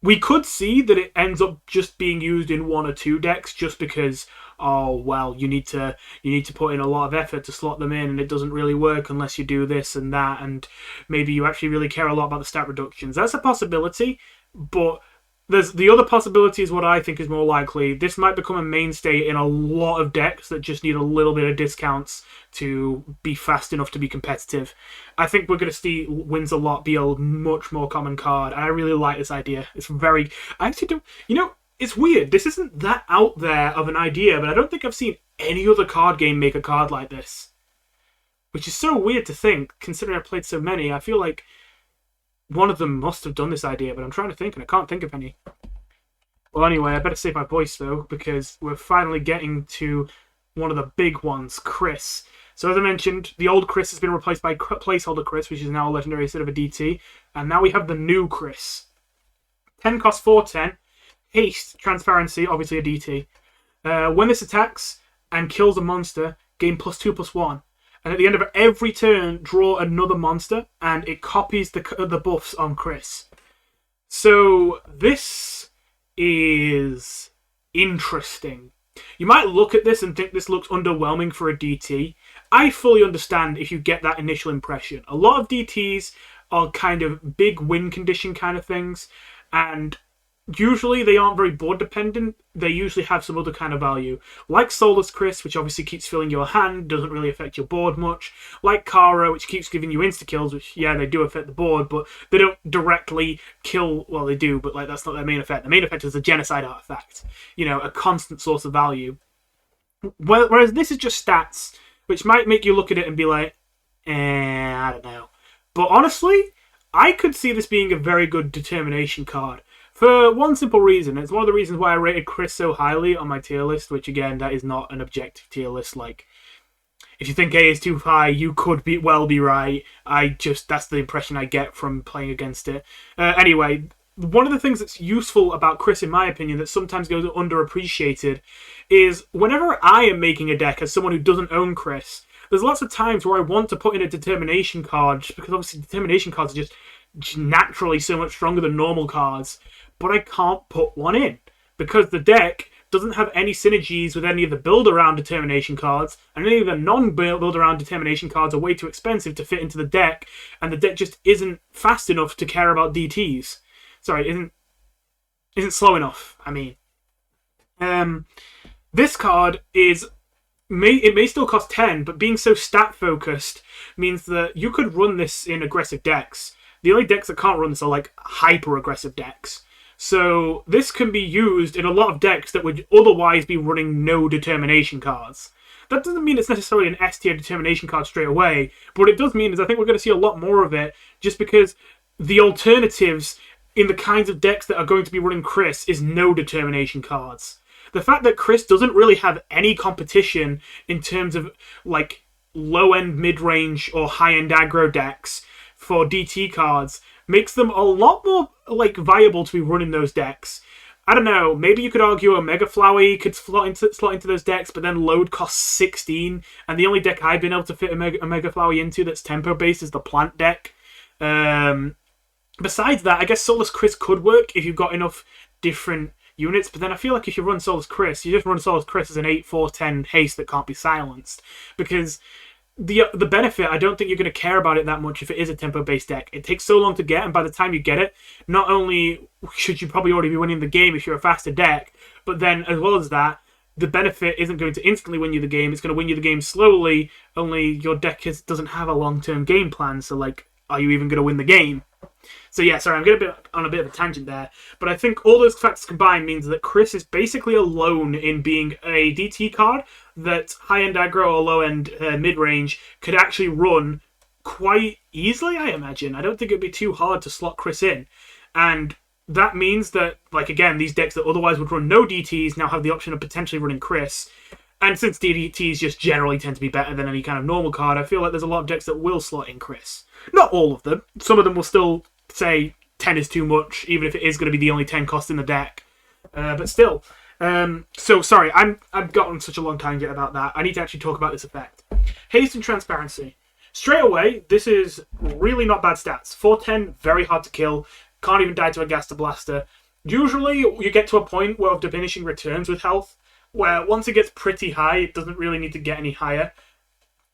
We could see that it ends up just being used in 1 or 2 decks just because, oh, well, you need to put in a lot of effort to slot them in, and it doesn't really work unless you do this and that, and maybe you actually really care a lot about the stat reductions. That's a possibility, but there's the other possibility is what I think is more likely. This might become a mainstay in a lot of decks that just need a little bit of discounts to be fast enough to be competitive. I think we're going to see Whimsalot be a much more common card. I really like this idea. It's very... I actually don't... You know, it's weird. This isn't that out there of an idea, but I don't think I've seen any other card game make a card like this. Which is so weird to think, considering I've played so many. I feel like one of them must have done this idea, but I'm trying to think and I can't think of any. Well, anyway, I better save my voice, though, because we're finally getting to one of the big ones, Chris. So as I mentioned, the old Chris has been replaced by placeholder Chris, which is now a legendary instead of a DT. And now we have the new Chris. 10 costs 4/10. Haste, transparency, obviously a DT. When this attacks and kills a monster, gain +2/+1. And at the end of every turn, draw another monster, and it copies the buffs on Chris. So this is interesting. You might look at this and think this looks underwhelming for a DT. I fully understand if you get that initial impression. A lot of DTs are kind of big win condition kind of things, and usually they aren't very board dependent. They usually have some other kind of value. Like Soulless Chris, which obviously keeps filling your hand, doesn't really affect your board much. Like Kara, which keeps giving you insta-kills, which, yeah, they do affect the board, but they don't directly kill... Well, they do, but like that's not their main effect. The main effect is a genocide artifact. You know, a constant source of value. Whereas this is just stats, which might make you look at it and be like, I don't know. But honestly, I could see this being a very good determination card. For one simple reason. It's one of the reasons why I rated Chris so highly on my tier list, which again, that is not an objective tier list. Like, if you think A is too high, you could well be right. That's the impression I get from playing against it. Anyway, one of the things that's useful about Chris, in my opinion, that sometimes goes underappreciated, is whenever I am making a deck as someone who doesn't own Chris, there's lots of times where I want to put in a determination card, just because obviously determination cards are just naturally so much stronger than normal cards. But I can't put one in because the deck doesn't have any synergies with any of the build-around determination cards, and any of the non-build-around determination cards are way too expensive to fit into the deck, and the deck just isn't fast enough to care about DTs. Sorry, isn't slow enough, I mean. This card may still cost 10, but being so stat-focused means that you could run this in aggressive decks. The only decks that can't run this are like hyper-aggressive decks. So this can be used in a lot of decks that would otherwise be running no determination cards. That doesn't mean it's necessarily an S tier determination card straight away, but what it does mean is I think we're going to see a lot more of it, just because the alternatives in the kinds of decks that are going to be running Chris is no determination cards. The fact that Chris doesn't really have any competition in terms of like low-end mid-range or high-end aggro decks for DT cards makes them a lot more like viable to be running those decks. I don't know, maybe you could argue a Mega Flowey could slot into those decks, but then load costs 16, and the only deck I've been able to fit a Mega Flowey into that's tempo-based is the Plant deck. Besides that, I guess Soulless Chris could work if you've got enough different units, but then I feel like if you run Soulless Chris, you just run Soulless Chris as an 8/4/10 haste that can't be silenced, because the benefit, I don't think you're going to care about it that much if it is a tempo-based deck. It takes so long to get, and by the time you get it, not only should you probably already be winning the game if you're a faster deck, but then, as well as that, the benefit isn't going to instantly win you the game. It's going to win you the game slowly, only your deck doesn't have a long-term game plan, so, like, are you even going to win the game? So yeah, sorry, I'm getting on a bit of a tangent there, but I think all those factors combined means that Chris is basically alone in being a DT card that high-end aggro or low-end mid-range could actually run quite easily, I imagine. I don't think it'd be too hard to slot Chris in. And that means that, like, again, these decks that otherwise would run no DTs now have the option of potentially running Chris. And since DTs just generally tend to be better than any kind of normal card, I feel like there's a lot of decks that will slot in Chris. Not all of them. Some of them will still say 10 is too much, even if it is going to be the only 10 cost in the deck. But still. So, sorry, I've gotten such a long tangent about that. I need to actually talk about this effect. Haste and Transparency. Straight away, this is really not bad stats. 4/10, very hard to kill. Can't even die to a Gaster Blaster. Usually, you get to a point where of diminishing returns with health, where once it gets pretty high, it doesn't really need to get any higher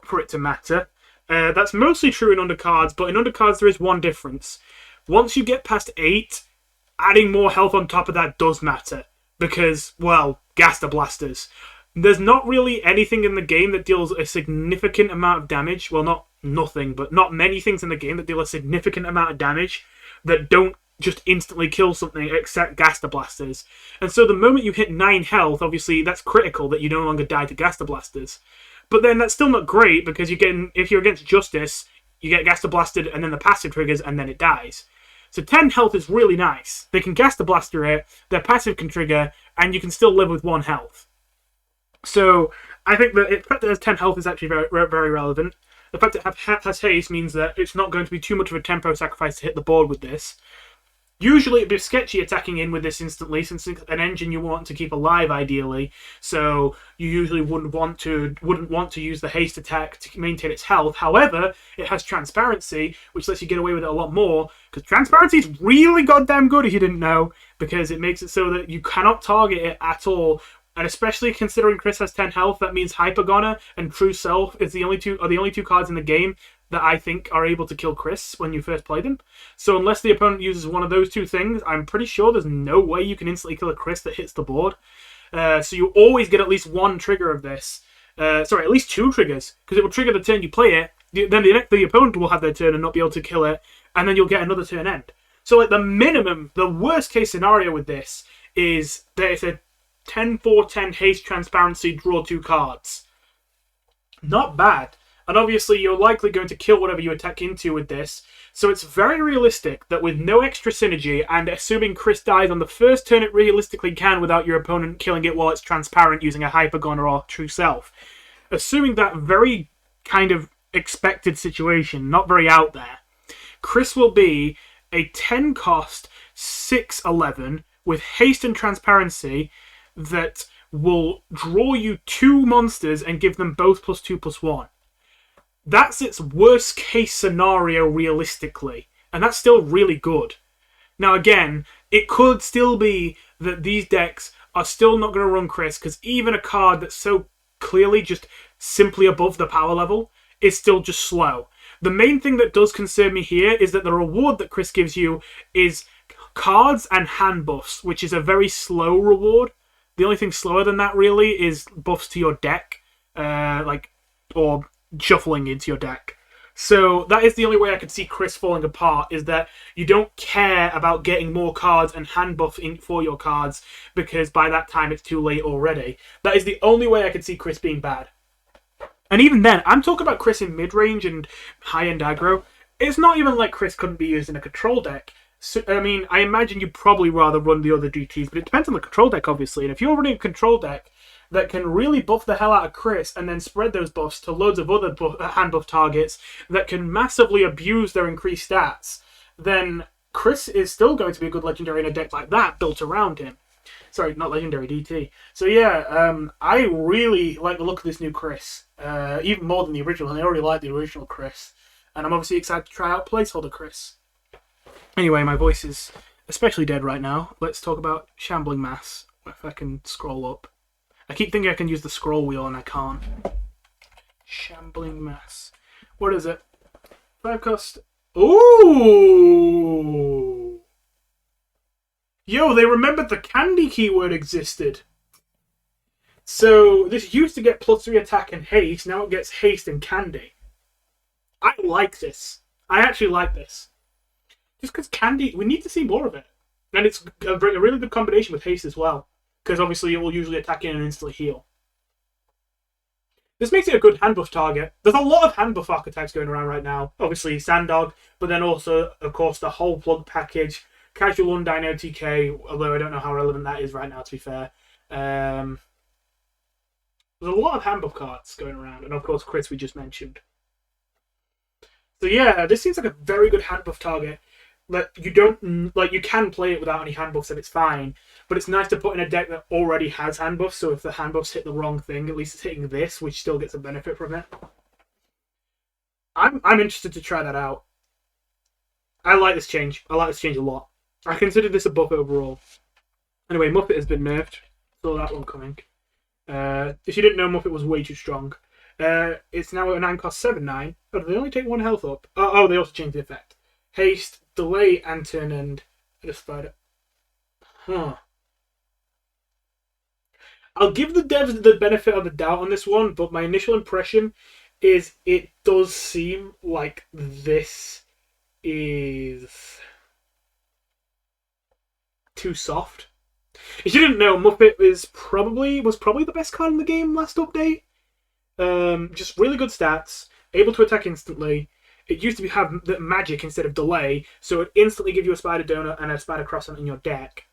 for it to matter. That's mostly true in Undercards, but in Undercards there is one difference. Once you get past 8, adding more health on top of that does matter. Because, well, Gaster Blasters. There's not really anything in the game that deals a significant amount of damage. Well, not nothing, but not many things in the game that deal a significant amount of damage that don't just instantly kill something except Gaster Blasters. And so the moment you hit 9 health, obviously that's critical that you no longer die to Gaster Blasters. But then that's still not great because if you're against Justice, you get Gaster Blasted and then the passive triggers and then it dies. So 10 health is really nice. They can Gaster Blaster it, their passive can trigger, and you can still live with 1 health. So I think that the fact that it has 10 health is actually very, very relevant. The fact that it has haste means that it's not going to be too much of a tempo sacrifice to hit the board with this. Usually it'd be sketchy attacking in with this instantly, since it's an engine you want to keep alive ideally. So you usually wouldn't want to use the haste attack to maintain its health. However, it has transparency, which lets you get away with it a lot more. Because transparency is really goddamn good if you didn't know, because it makes it so that you cannot target it at all. And especially considering Chris has 10 health, that means Hypergoner and True Self are the only two cards in the game that I think are able to kill Chris when you first play them. So unless the opponent uses one of those two things, I'm pretty sure there's no way you can instantly kill a Chris that hits the board. So you always get at least 1 trigger of this. Sorry, at least 2 triggers, because it will trigger the turn you play it, then the opponent will have their turn and not be able to kill it, and then you'll get another turn end. So like the minimum, the worst case scenario with this is that it's a 10-4-10 haste transparency, draw 2 cards. Not bad. And obviously you're likely going to kill whatever you attack into with this, so it's very realistic that with no extra synergy, and assuming Chris dies on the first turn it realistically can without your opponent killing it while it's transparent using a Hypergoner or True Self. Assuming that very kind of expected situation, not very out there, Chris will be a 10 cost 6/11 with haste and transparency that will draw you 2 monsters and give them both +2/+1. That's its worst case scenario realistically, and that's still really good. Now again, it could still be that these decks are still not going to run Chris, because even a card that's so clearly just simply above the power level is still just slow. The main thing that does concern me here is that the reward that Chris gives you is cards and hand buffs, which is a very slow reward. The only thing slower than that really is buffs to your deck, or shuffling into your deck. So that is the only way I could see Chris falling apart, is that you don't care about getting more cards and hand buff for your cards, because by that time it's too late already. That is the only way I could see Chris being bad. And even then, I'm talking about Chris in mid-range and high-end aggro. It's not even like Chris couldn't be used in a control deck. So, I mean, I imagine you'd probably rather run the other DTs, but it depends on the control deck, obviously. And if you're running a control deck that can really buff the hell out of Chris and then spread those buffs to loads of other hand buff targets that can massively abuse their increased stats, then Chris is still going to be a good legendary in a deck like that built around him. Sorry, not legendary, DT. So yeah, I really like the look of this new Chris, even more than the original. I already like the original Chris, and I'm obviously excited to try out Placeholder Chris. Anyway, my voice is especially dead right now. Let's talk about Shambling Mass, if I can scroll up. I keep thinking I can use the scroll wheel and I can't. Shambling Mass. What is it? 5 cost. Ooh! Yo, they remembered the candy keyword existed. So this used to get +3 attack and haste. Now it gets haste and candy. I like this. I actually like this. Just because candy, we need to see more of it. And it's a really good combination with haste as well, because obviously it will usually attack in and instantly heal. This makes it a good hand buff target. There's a lot of hand buff archetypes going around right now. Obviously Sandog, but then also, of course, the whole plug package. Casual Undyne OTK, although I don't know how relevant that is right now, to be fair. There's a lot of hand buff cards going around, and of course Chris we just mentioned. So yeah, this seems like a very good hand buff target. Like you can play it without any hand buffs and it's fine, but it's nice to put in a deck that already has hand buffs, so if the hand buffs hit the wrong thing, at least it's hitting this, which still gets a benefit from it. I'm interested to try that out. I like this change. I like this change a lot. I consider this a buff overall. Anyway, Muffet has been nerfed. Saw that one coming. If you didn't know, Muffet was way too strong. It's now a 9 cost 7/9. Oh, they only take 1 health up. Oh, they also changed the effect. Haste, delay, and turn end. I just fired it. Huh. I'll give the devs the benefit of the doubt on this one, but my initial impression is it does seem like this is too soft. If you didn't know, Muffet was probably the best card in the game last update. Just really good stats, able to attack instantly. It used to have the magic instead of delay, so it instantly give you a Spider Donut and a Spider Croissant in your deck.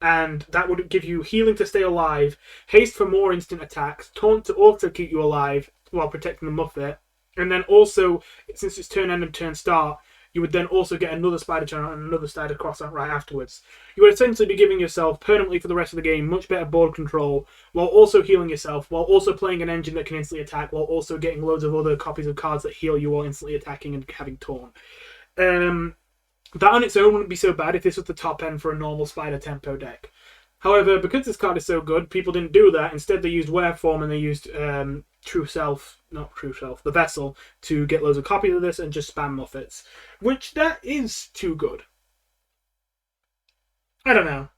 And that would give you healing to stay alive, haste for more instant attacks, taunt to also keep you alive while protecting the Muffet. And then also, since it's turn end and turn start, you would then also get another Spider Donut and another Spider Croissant right afterwards. You would essentially be giving yourself, permanently for the rest of the game, much better board control, while also healing yourself, while also playing an engine that can instantly attack, while also getting loads of other copies of cards that heal you while instantly attacking and having taunt. That on its own wouldn't be so bad if this was the top end for a normal Spider Tempo deck. However, because this card is so good, people didn't do that. Instead, they used Wereform and they used the Vessel, to get loads of copies of this and just spam Muffets. Which, that is too good. I don't know.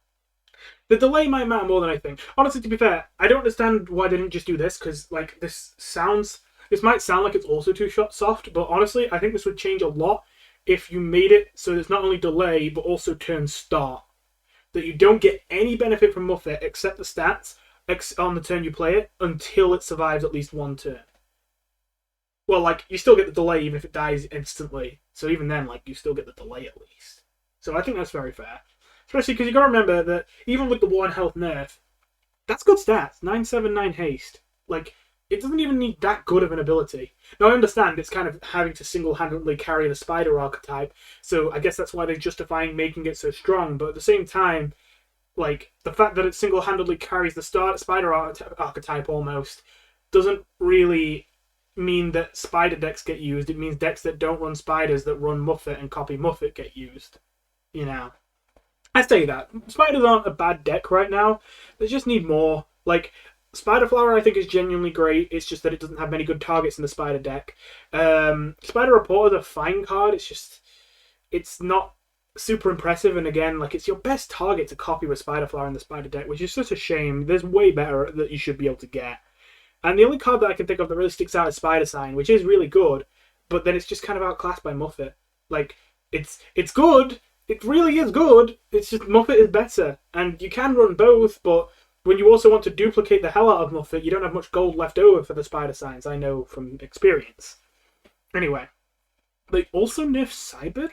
The delay might matter more than I think. Honestly, to be fair, I don't understand why they didn't just do this, because, like, this might sound like it's also too soft, but honestly, I think this would change a lot if you made it so it's not only delay, but also turn start. That you don't get any benefit from Muffet except the stats on the turn you play it until it survives at least one turn. Well, like, you still get the delay even if it dies instantly. So even then, like, you still get the delay at least. So I think that's very fair. Especially because you got to remember that even with the 1 health nerf, that's good stats. 9/7/9 haste. Like, it doesn't even need that good of an ability. Now, I understand it's kind of having to single-handedly carry the Spider archetype, so I guess that's why they're justifying making it so strong, but at the same time, like, the fact that it single-handedly carries the Spider archetype almost doesn't really mean that Spider decks get used. It means decks that don't run Spiders, that run Muffet and copy Muffet, get used. You know. I say that. Spiders aren't a bad deck right now. They just need more. Like, Spider Flower, I think, is genuinely great. It's just that it doesn't have many good targets in the Spider deck. Spider Reporter is a fine card. It's just, it's not super impressive. And again, like, it's your best target to copy with Spider Flower in the Spider deck, which is such a shame. There's way better that you should be able to get. And the only card that I can think of that really sticks out is Spider Sign, which is really good, but then it's just kind of outclassed by Muffet. Like, it's good. It really is good. It's just Muffet is better. And you can run both, but when you also want to duplicate the hell out of Muffet, you don't have much gold left over for the Spider Signs, I know from experience. Anyway, they also nerfed Cyberly?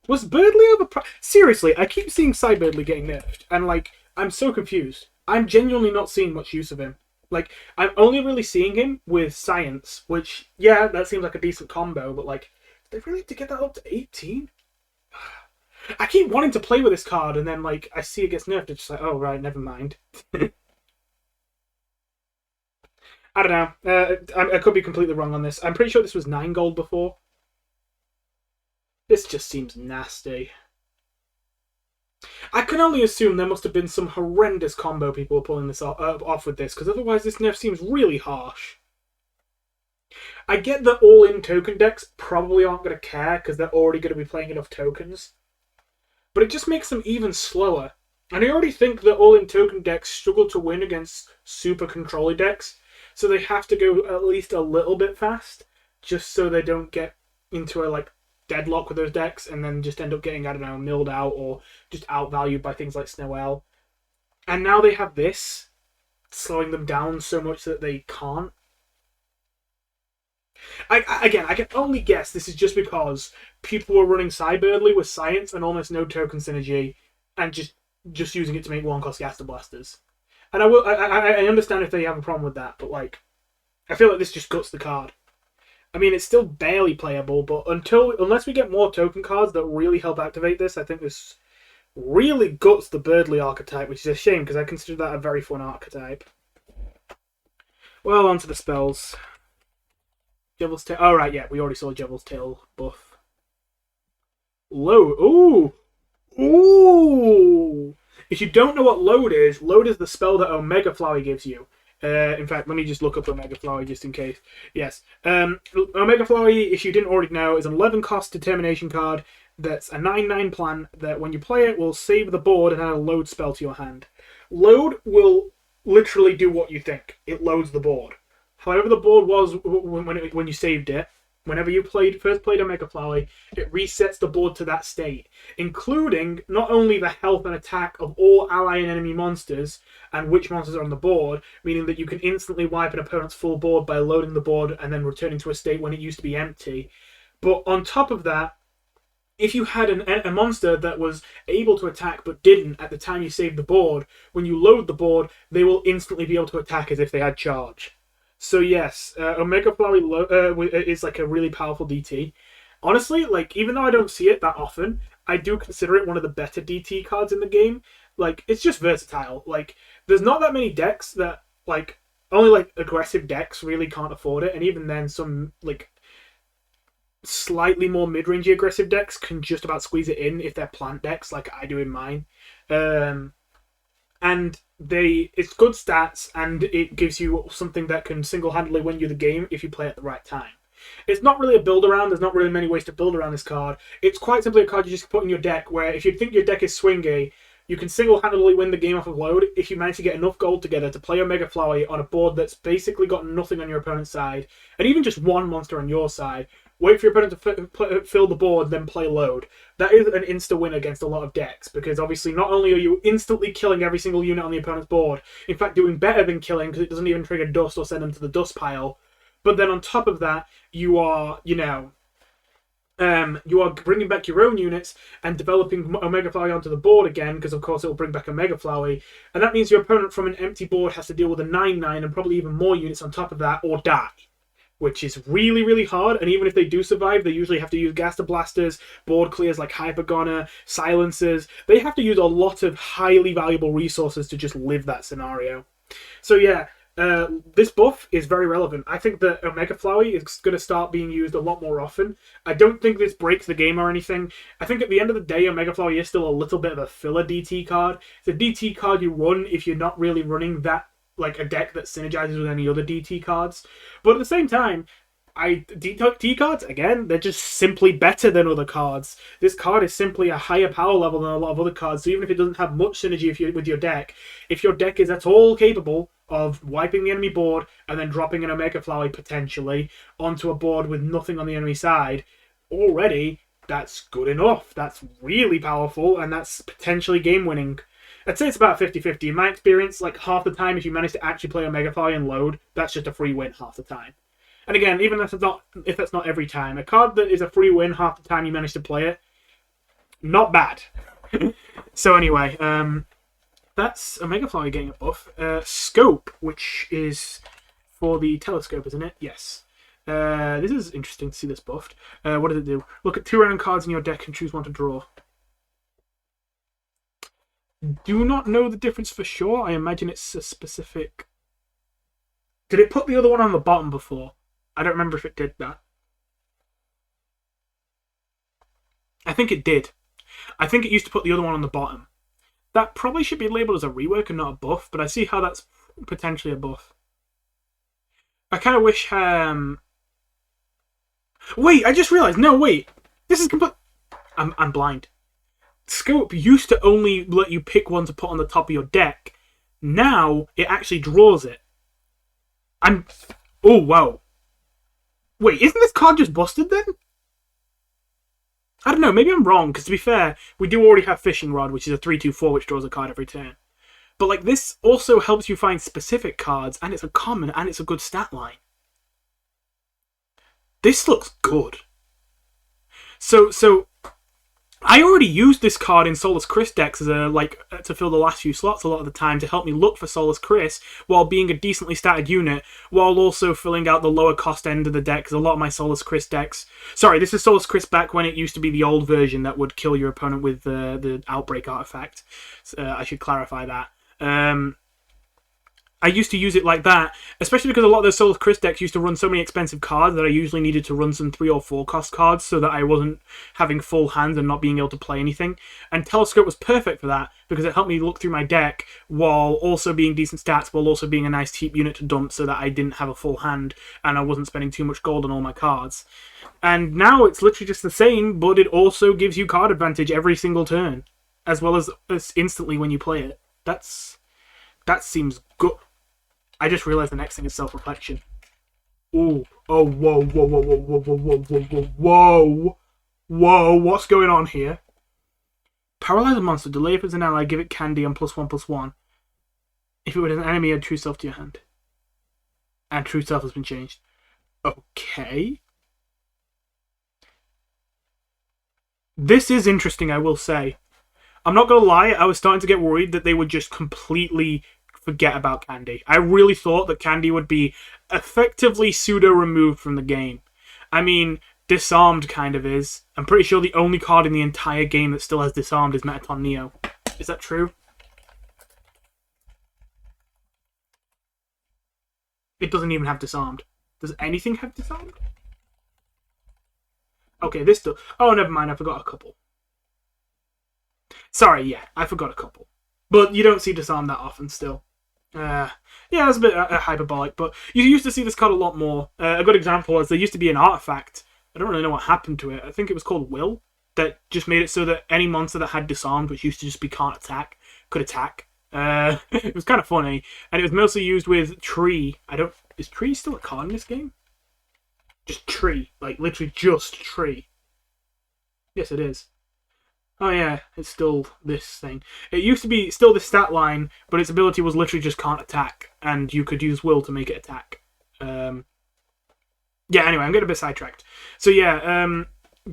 Was Birdly overpriced? Seriously, I keep seeing Cyberly getting nerfed, and, like, I'm so confused. I'm genuinely not seeing much use of him. Like, I'm only really seeing him with Science, which, yeah, that seems like a decent combo, but, like, they really have to get that up to 18? I keep wanting to play with this card, and then, like, I see it gets nerfed, it's just like, oh, right, never mind. I don't know. I could be completely wrong on this. I'm pretty sure this was 9 gold before. This just seems nasty. I can only assume there must have been some horrendous combo people were pulling this off with this, because otherwise this nerf seems really harsh. I get that all-in token decks probably aren't going to care, because they're already going to be playing enough tokens. But it just makes them even slower. And I already think that all-in token decks struggle to win against super controller decks, so they have to go at least a little bit fast, just so they don't get into a, like, deadlock with those decks and then just end up getting, I don't know, milled out or just outvalued by things like Snowell. And now they have this, slowing them down so much that they can't. Again, I can only guess this is just because people were running Cyberly with Science and almost no token synergy, and just using it to make 1-cost Gaster Blasters. And I understand if they have a problem with that, but, like, I feel like this just guts the card. I mean, it's still barely playable, but unless we get more token cards that really help activate this, I think this really guts the Birdly archetype, which is a shame because I consider that a very fun archetype. Well, on to the spells. Jevel's Tail. Oh, right, yeah, we already saw Jevel's Tail buff. Load. Ooh! Ooh! If you don't know what Load is the spell that Omega Flowey gives you. In fact, let me just look up Omega Flowey just in case. Yes. Omega Flowey, if you didn't already know, is an 11-cost Determination card that's a 9/9 plan that when you play it will save the board and add a load spell to your hand. Load will literally do what you think. It loads the board. However the board was when you saved it, whenever you first played Omega Flowey, it resets the board to that state, including not only the health and attack of all ally and enemy monsters and which monsters are on the board, meaning that you can instantly wipe an opponent's full board by loading the board and then returning to a state when it used to be empty. But on top of that, if you had a monster that was able to attack but didn't at the time you saved the board, when you load the board, they will instantly be able to attack as if they had charge. So yes, Omega Flowey is like a really powerful DT. Honestly, like, even though I don't see it that often, I do consider it one of the better DT cards in the game. Like, it's just versatile. Like, there's not that many decks that, like, only, like, aggressive decks really can't afford it, and even then some, like, slightly more mid-range aggressive decks can just about squeeze it in if they're plant decks, like I do in mine. And it's good stats, and it gives you something that can single-handedly win you the game if you play at the right time. It's not really a build-around. There's not really many ways to build around this card. It's quite simply a card you just put in your deck, where if you think your deck is swingy, you can single-handedly win the game off of load if you manage to get enough gold together to play Omega Flowey on a board that's basically got nothing on your opponent's side, and even just one monster on your side. Wait for your opponent to fill the board, then play load. That is an insta-win against a lot of decks, because obviously not only are you instantly killing every single unit on the opponent's board, in fact doing better than killing because it doesn't even trigger dust or send them to the dust pile, but then on top of that, you are, you are bringing back your own units and developing Omega Flowey onto the board again, because of course it will bring back Omega Flowey, and that means your opponent from an empty board has to deal with a 9/9 and probably even more units on top of that, or die. Which is really, really hard, and even if they do survive, they usually have to use Gaster Blasters, board clears like Hypergoner, Silencers. They have to use a lot of highly valuable resources to just live that scenario. So yeah, this buff is very relevant. I think that Omega Flowey is going to start being used a lot more often. I don't think this breaks the game or anything. I think at the end of the day, Omega Flowey is still a little bit of a filler DT card. It's a DT card you run if you're not really running that, like, a deck that synergizes with any other DT cards. But at the same time, DT cards, again, they're just simply better than other cards. This card is simply a higher power level than a lot of other cards, so even if it doesn't have much synergy with your deck, if your deck is at all capable of wiping the enemy board and then dropping an Omega Flowey potentially onto a board with nothing on the enemy side, already, that's good enough. That's really powerful, and that's potentially game-winning. I'd say it's about 50-50. In my experience, like, half the time, if you manage to actually play Omega Flowey and load, that's just a free win half the time. And again, even if that's not every time, a card that is a free win half the time you manage to play it, not bad. So anyway, that's Omega Flowey getting a buff. Scope, which is for the telescope, isn't it? Yes. This is interesting to see this buffed. What does it do? Look at 2 random cards in your deck and choose one to draw. Do not know the difference for sure. I imagine it's a specific... Did it put the other one on the bottom before? I don't remember if it did that. I think it did. I think it used to put the other one on the bottom. That probably should be labelled as a rework and not a buff, but I see how that's potentially a buff. I kind of wish... Wait, I just realised. No, wait. This is complete... I'm blind. Scope used to only let you pick one to put on the top of your deck. Now, it actually draws it. Oh, wow. Wait, isn't this card just busted then? I don't know, maybe I'm wrong, because to be fair, we do already have Fishing Rod, which is a 3/2/4, which draws a card every turn. But, like, this also helps you find specific cards, and it's a common, and it's a good stat line. This looks good. So I already used this card in Solus Chris decks as to fill the last few slots a lot of the time to help me look for Solus Chris while being a decently statted unit, while also filling out the lower cost end of the deck, because a lot of my Solus Chris decks... Sorry, this is Solus Chris back when it used to be the old version that would kill your opponent with the Outbreak artifact. I should clarify that. I used to use it like that, especially because a lot of those Solus Chris decks used to run so many expensive cards that I usually needed to run some 3 or 4 cost cards so that I wasn't having full hands and not being able to play anything. And Telescope was perfect for that because it helped me look through my deck while also being decent stats, while also being a nice cheap unit to dump so that I didn't have a full hand and I wasn't spending too much gold on all my cards. And now it's literally just the same, but it also gives you card advantage every single turn, as well as instantly when you play it. That seems good. I just realized the next thing is self-reflection. Ooh. Oh, whoa, whoa, whoa, whoa, whoa, whoa, whoa, whoa, whoa, whoa. Whoa, what's going on here? Paralyze a monster. Delay if it's an ally. Give it candy on +1/+1. If it was an enemy, add true self to your hand. And true self has been changed. Okay. This is interesting, I will say. I'm not gonna lie, I was starting to get worried that they would just completely forget about candy. I really thought that candy would be effectively pseudo-removed from the game. I mean, disarmed kind of is. I'm pretty sure the only card in the entire game that still has disarmed is Metaton Neo. Is that true? It doesn't even have disarmed. Does anything have disarmed? Okay, this does. Oh, never mind, I forgot a couple. Sorry, yeah, I forgot a couple. But you don't see disarm that often still. Yeah, that's a bit hyperbolic, but you used to see this card a lot more. A good example is there used to be an artifact. I don't really know what happened to it. I think it was called Will, that just made it so that any monster that had disarmed, which used to just be can't attack, could attack. It was kind of funny, and it was mostly used with Tree. Is Tree still a card in this game? Just Tree, like literally just Tree. Yes, it is. Oh yeah, it's still this thing. It used to be still the stat line, but its ability was literally just can't attack, and you could use Will to make it attack. Yeah, anyway, I'm getting a bit sidetracked. So yeah,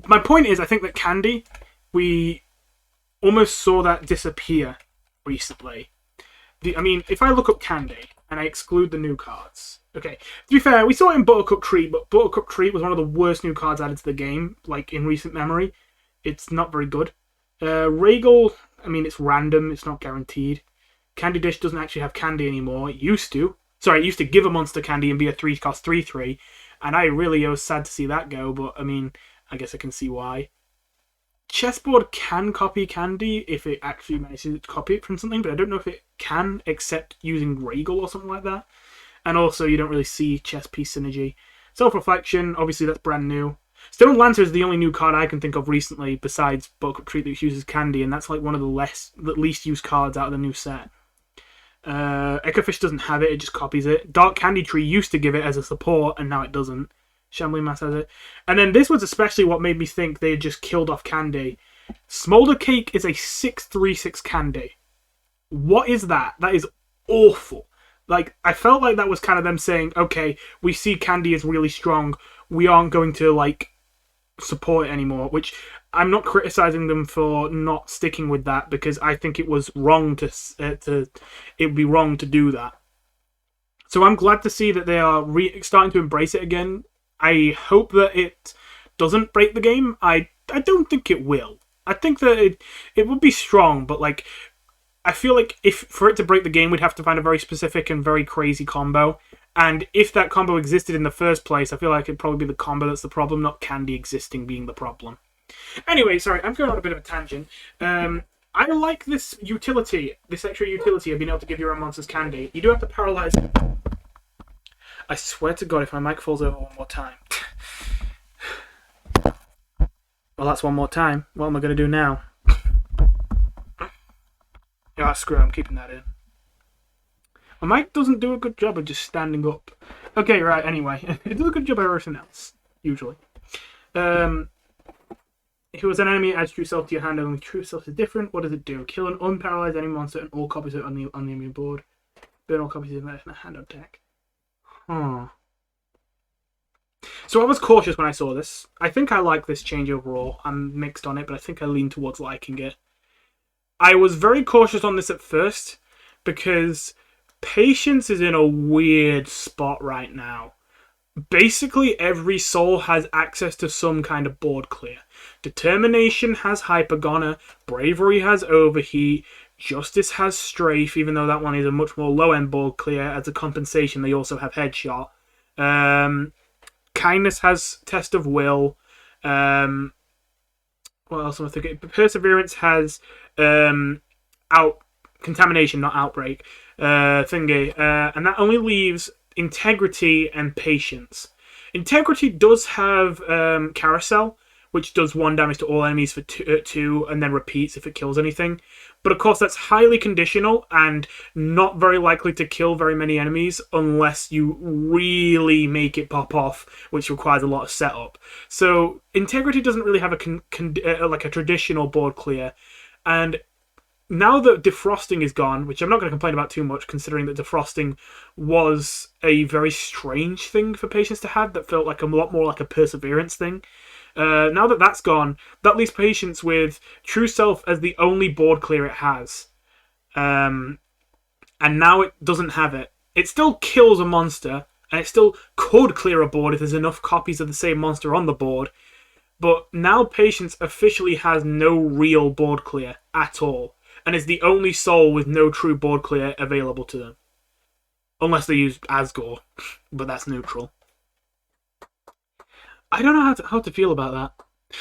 my point is, I think that candy, we almost saw that disappear recently. I mean, if I look up candy, and I exclude the new cards... Okay, to be fair, we saw it in Buttercup Treat, but Buttercup Treat was one of the worst new cards added to the game, like, in recent memory. It's not very good. Regal, I mean, it's random, it's not guaranteed. Candy Dish doesn't actually have candy anymore. It used to. Sorry, it used to give a monster candy and be a 3-cost 3/3, and I really was sad to see that go, but, I mean, I guess I can see why. Chessboard can copy candy if it actually manages to copy it from something, but I don't know if it can, except using Regal or something like that. And also, you don't really see chess piece synergy. Self-Reflection, obviously that's brand new. Stone Lancer is the only new card I can think of recently, besides Buttercup Treat, that uses candy, and that's like one of the least used cards out of the new set. Echofish doesn't have it, it just copies it. Dark Candy Tree used to give it as a support, and now it doesn't. Shambling Mass has it. And then this was especially what made me think they had just killed off candy. Smolder Cake is a 6/3/6 candy. What is that? That is awful. Like, I felt like that was kind of them saying, okay, we see candy is really strong, we aren't going to, like, support it anymore, which I'm not criticizing them for not sticking with that, because I think it was wrong it would be wrong to do that. So I'm glad to see that they are starting to embrace it again. I hope that it doesn't break the game. I don't think it will. I think that it would be strong, but, like, I feel like for it to break the game, we'd have to find a very specific and very crazy combo. And if that combo existed in the first place, I feel like it'd probably be the combo that's the problem, not candy existing being the problem. Anyway, sorry, I'm going on a bit of a tangent. I like this utility, this extra utility of being able to give your own monsters candy. You do have to paralyze... I swear to God, if my mic falls over one more time... Well, that's one more time. What am I going to do now? Ah, screw it, I'm keeping that in. My mic doesn't do a good job of just standing up. Okay, right, anyway. It does a good job of everything else, usually. If it was an enemy, it adds true self to your hand, and only true self is different. What does it do? Kill and unparalyze any monster and all copies of it on the enemy board. Burn all copies of it in a hand on deck. Huh. So I was cautious when I saw this. I think I like this change overall. I'm mixed on it, but I think I lean towards liking it. I was very cautious on this at first because Patience is in a weird spot right now. Basically, every soul has access to some kind of board clear. Determination has Hypergoner, Bravery has Overheat, Justice has Strafe, even though that one is a much more low-end board clear. As a compensation, they also have Headshot. Kindness has Test of Will. What else am I thinking? Perseverance has Contamination, not Outbreak. And that only leaves Integrity and Patience. Integrity does have Carousel, which does 1 damage to all enemies for 2 and then repeats if it kills anything. But of course, that's highly conditional and not very likely to kill very many enemies unless you really make it pop off, which requires a lot of setup. So Integrity doesn't really have like a traditional board clear. And now that defrosting is gone, which I'm not going to complain about too much, considering that defrosting was a very strange thing for patients to have that felt like a lot more like a perseverance thing. Now that that's gone, that leaves patients with True Self as the only board clear it has. And now it doesn't have it. It still kills a monster, and it still could clear a board if there's enough copies of the same monster on the board. But now Patience officially has no real board clear at all, and is the only soul with no true board clear available to them. Unless they use Asgore, but that's neutral. I don't know how to feel about that.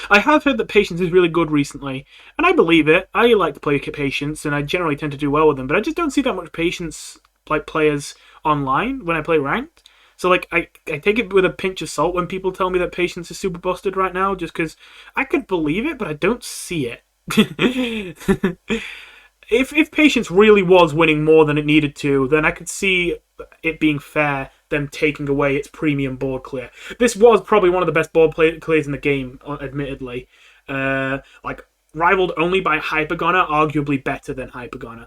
I have heard that Patience is really good recently, and I believe it. I like to play Patience, and I generally tend to do well with them, but I just don't see that much Patience like players online when I play ranked. So like I take it with a pinch of salt when people tell me that Patience is super busted right now, just because I could believe it, but I don't see it. If Patience really was winning more than it needed to, then I could see it being fair, them taking away its premium board clear. This was probably one of the best board clears in the game, admittedly. Like, rivaled only by Hypergoner, arguably better than Hypergoner.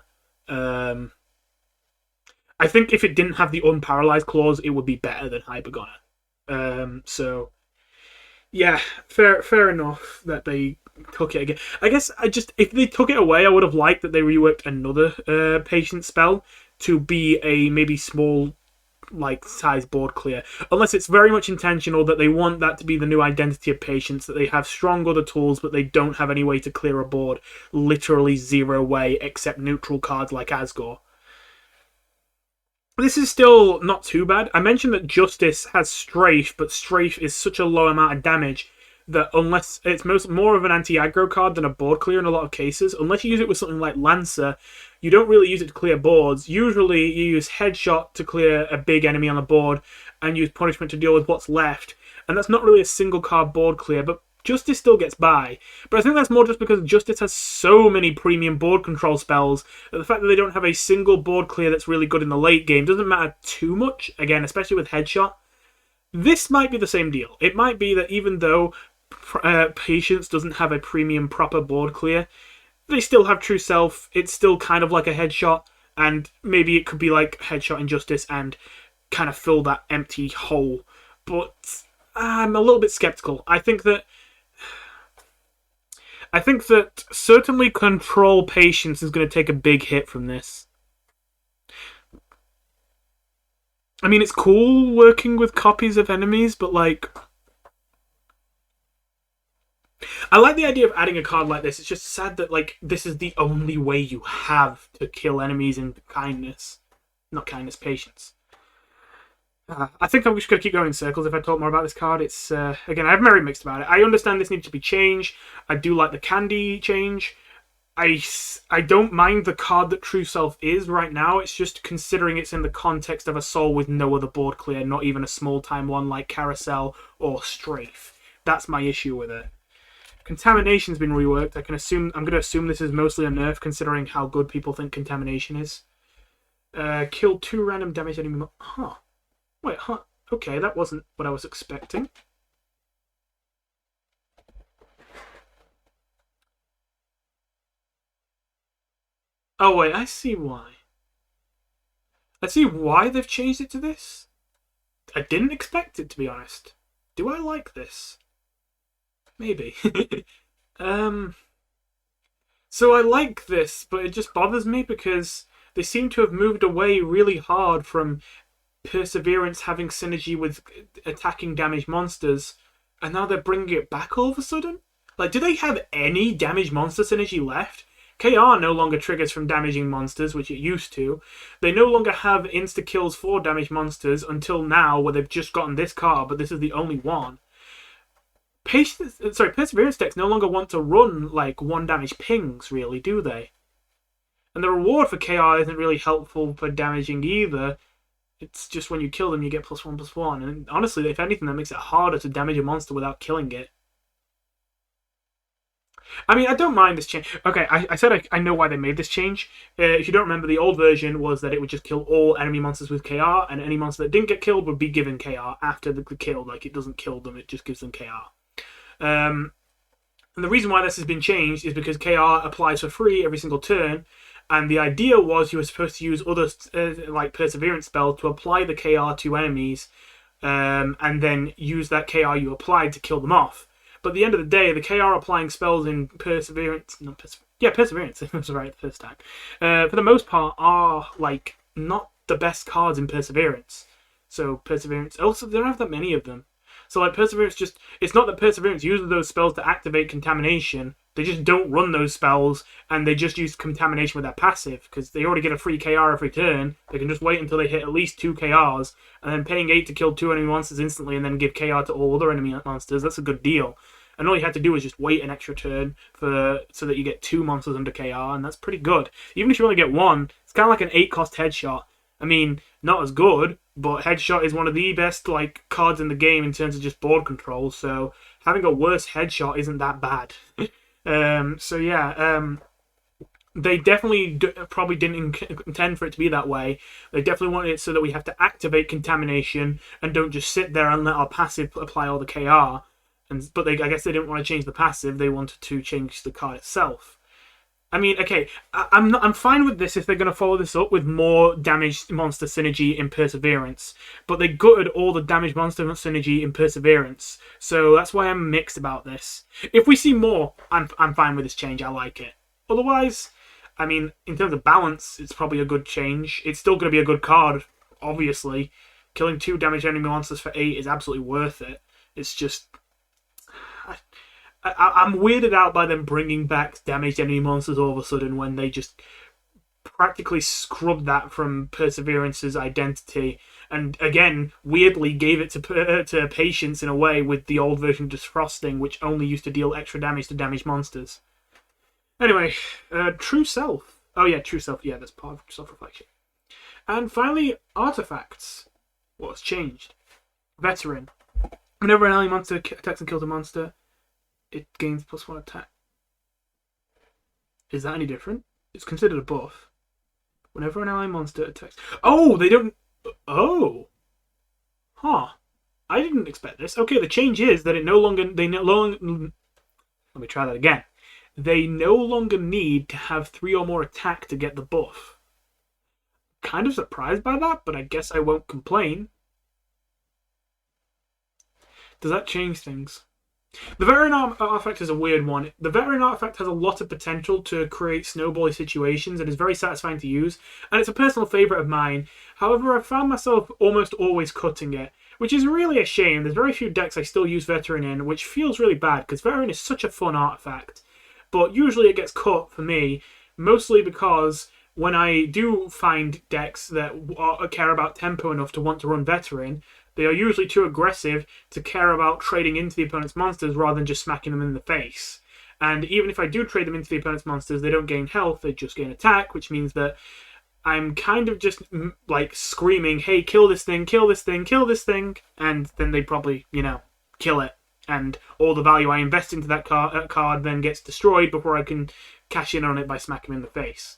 I think if it didn't have the unparalyzed clause, it would be better than Hypergoner. So, yeah, fair enough that they took it again. I guess if they took it away, I would have liked that they reworked another Patient spell to be a maybe small like size board clear, unless it's very much intentional that they want that to be the new identity of Patience, that they have strong other tools but they don't have any way to clear a board, literally zero way except neutral cards like Asgore. This is still not too bad. I mentioned that Justice has Strafe, but Strafe is such a low amount of damage that unless it's more of an anti-aggro card than a board clear in a lot of cases, unless you use it with something like Lancer, you don't really use it to clear boards. Usually you use Headshot to clear a big enemy on the board and use Punishment to deal with what's left. And that's not really a single card board clear, but Justice still gets by. But I think that's more just because Justice has so many premium board control spells that the fact that they don't have a single board clear that's really good in the late game doesn't matter too much, again, especially with Headshot. This might be the same deal. It might be that even though Patience doesn't have a premium proper board clear, they still have True Self. It's still kind of like a Headshot, and maybe it could be like Headshot and Justice and kind of fill that empty hole. But I'm a little bit skeptical. I think that certainly Control Patience is going to take a big hit from this. I mean, it's cool working with copies of enemies, but like, I like the idea of adding a card like this. It's just sad that like this is the only way you have to kill enemies in kindness. Not kindness, Patience. I think I'm just going to keep going in circles if I talk more about this card. It's again, I'm very mixed about it. I understand this needs to be changed. I do like the candy change. I don't mind the card that True Self is right now. It's just considering it's in the context of a soul with no other board clear, not even a small time one like Carousel or Strafe. That's my issue with it. Contamination's been reworked. I'm going to assume this is mostly a nerf, considering how good people think Contamination is. Kill 2 random damage enemy. Huh. Wait, huh. Okay, that wasn't what I was expecting. Oh wait, I see why. I see why they've changed it to this. I didn't expect it, to be honest. Do I like this? Maybe. So I like this, but it just bothers me because they seem to have moved away really hard from Perseverance having synergy with attacking damaged monsters, and now they're bringing it back all of a sudden? Like, do they have any damaged monster synergy left? KR no longer triggers from damaging monsters, which it used to. They no longer have insta-kills for damaged monsters until now, where they've just gotten this card, but this is the only one. Perseverance decks no longer want to run, like, 1 damage pings, really, do they? And the reward for KR isn't really helpful for damaging either. It's just when you kill them, you get +1/+1. And honestly, if anything, that makes it harder to damage a monster without killing it. I mean, I don't mind this change. Okay, I said I know why they made this change. If you don't remember, the old version was that it would just kill all enemy monsters with KR, and any monster that didn't get killed would be given KR after the kill. Like, it doesn't kill them, it just gives them KR. And the reason why this has been changed is because KR applies for free every single turn, and the idea was you were supposed to use other, like, Perseverance spells to apply the KR to enemies, and then use that KR you applied to kill them off. But at the end of the day, the KR applying spells in Perseverance... Perseverance, that's right, the first time. For the most part, are, like, not the best cards in Perseverance. So, Perseverance... Also, they don't have that many of them. So, like, Perseverance just... It's not that Perseverance uses those spells to activate Contamination. They just don't run those spells, and they just use Contamination with their passive, because they already get a free KR every turn. They can just wait until they hit at least 2 KRs, and then paying 8 to kill 2 enemy monsters instantly, and then give KR to all other enemy monsters. That's a good deal. And all you had to do was just wait an extra turn so that you get 2 monsters under KR, and that's pretty good. Even if you only get 1, it's kind of like an 8-cost headshot. I mean, not as good, but headshot is one of the best, like, cards in the game in terms of just board control, so having a worse headshot isn't that bad. They definitely probably didn't intend for it to be that way. They definitely wanted it so that we have to activate Contamination and don't just sit there and let our passive apply all the KR. But I guess they didn't want to change the passive. They wanted to change the card itself. I mean, okay, I'm fine with this if they're going to follow this up with more damaged monster synergy in Perseverance. But they gutted all the damaged monster synergy in Perseverance. So that's why I'm mixed about this. If we see more, I'm fine with this change. I like it. Otherwise, I mean, in terms of balance, it's probably a good change. It's still going to be a good card, obviously. Killing 2 damaged enemy monsters for 8 is absolutely worth it. It's just... I'm weirded out by them bringing back damaged enemy monsters all of a sudden when they just practically scrubbed that from Perseverance's identity, and again weirdly gave it to Patience in a way with the old version of Defrosting, which only used to deal extra damage to damaged monsters. Anyway, True Self. Oh yeah, True Self. Yeah, that's part of self-reflection. And finally, Artifacts. What's changed? Veteran. Whenever an ally monster attacks and kills a monster, it gains +1 attack. Is that any different? It's considered a buff. Whenever an ally monster attacks... Oh, they don't... Oh. Huh. I didn't expect this. Okay, the change is that it no longer... Let me try that again. They no longer need to have 3 or more attack to get the buff. Kind of surprised by that, but I guess I won't complain. Does that change things? The Veteran Artifact is a weird one. The Veteran Artifact has a lot of potential to create snowbally situations and is very satisfying to use, and it's a personal favourite of mine. However, I've found myself almost always cutting it, which is really a shame. There's very few decks I still use Veteran in, which feels really bad, because Veteran is such a fun artifact. But usually it gets cut for me, mostly because when I do find decks that care about tempo enough to want to run Veteran, they are usually too aggressive to care about trading into the opponent's monsters rather than just smacking them in the face. And even if I do trade them into the opponent's monsters, they don't gain health, they just gain attack, which means that I'm kind of just like screaming, hey, kill this thing, kill this thing, kill this thing, and then they probably, kill it. And all the value I invest into that card then gets destroyed before I can cash in on it by smacking him in the face.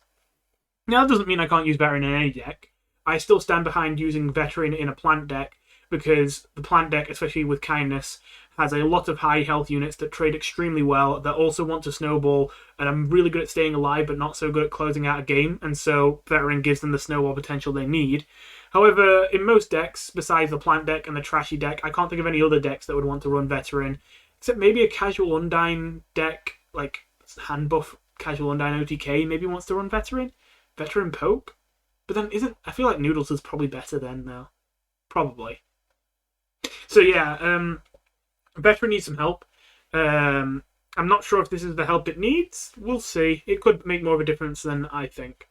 Now, that doesn't mean I can't use Veteran in any deck. I still stand behind using Veteran in a plant deck, because the plant deck, especially with Kindness, has a lot of high health units that trade extremely well, that also want to snowball, and I'm really good at staying alive but not so good at closing out a game, and so Veteran gives them the snowball potential they need. However, in most decks, besides the plant deck and the trashy deck, I can't think of any other decks that would want to run Veteran, except maybe a Casual Undyne deck, like hand buff Casual Undyne OTK maybe wants to run Veteran. Veteran Poke? But then I feel like Noodles is probably better then, though. Probably. So yeah, Veteran needs some help. I'm not sure if this is the help it needs. We'll see. It could make more of a difference than I think.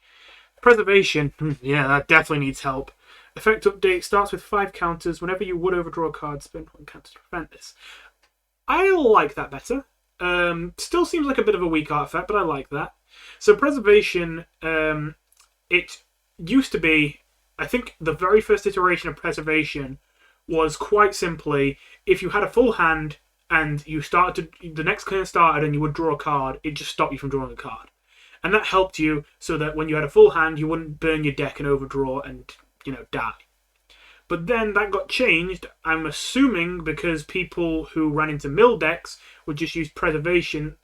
Preservation. Yeah, that definitely needs help. Effect update starts with 5 counters. Whenever you would overdraw a card, spend 1 counter to prevent this. I like that better. Still seems like a bit of a weak artifact, but I like that. So Preservation, it used to be, I think the very first iteration of Preservation was quite simply, if you had a full hand and you started the next turn started and you would draw a card, it just stopped you from drawing a card. And that helped you so that when you had a full hand, you wouldn't burn your deck and overdraw and, die. But then that got changed, I'm assuming, because people who ran into mill decks would just use preservation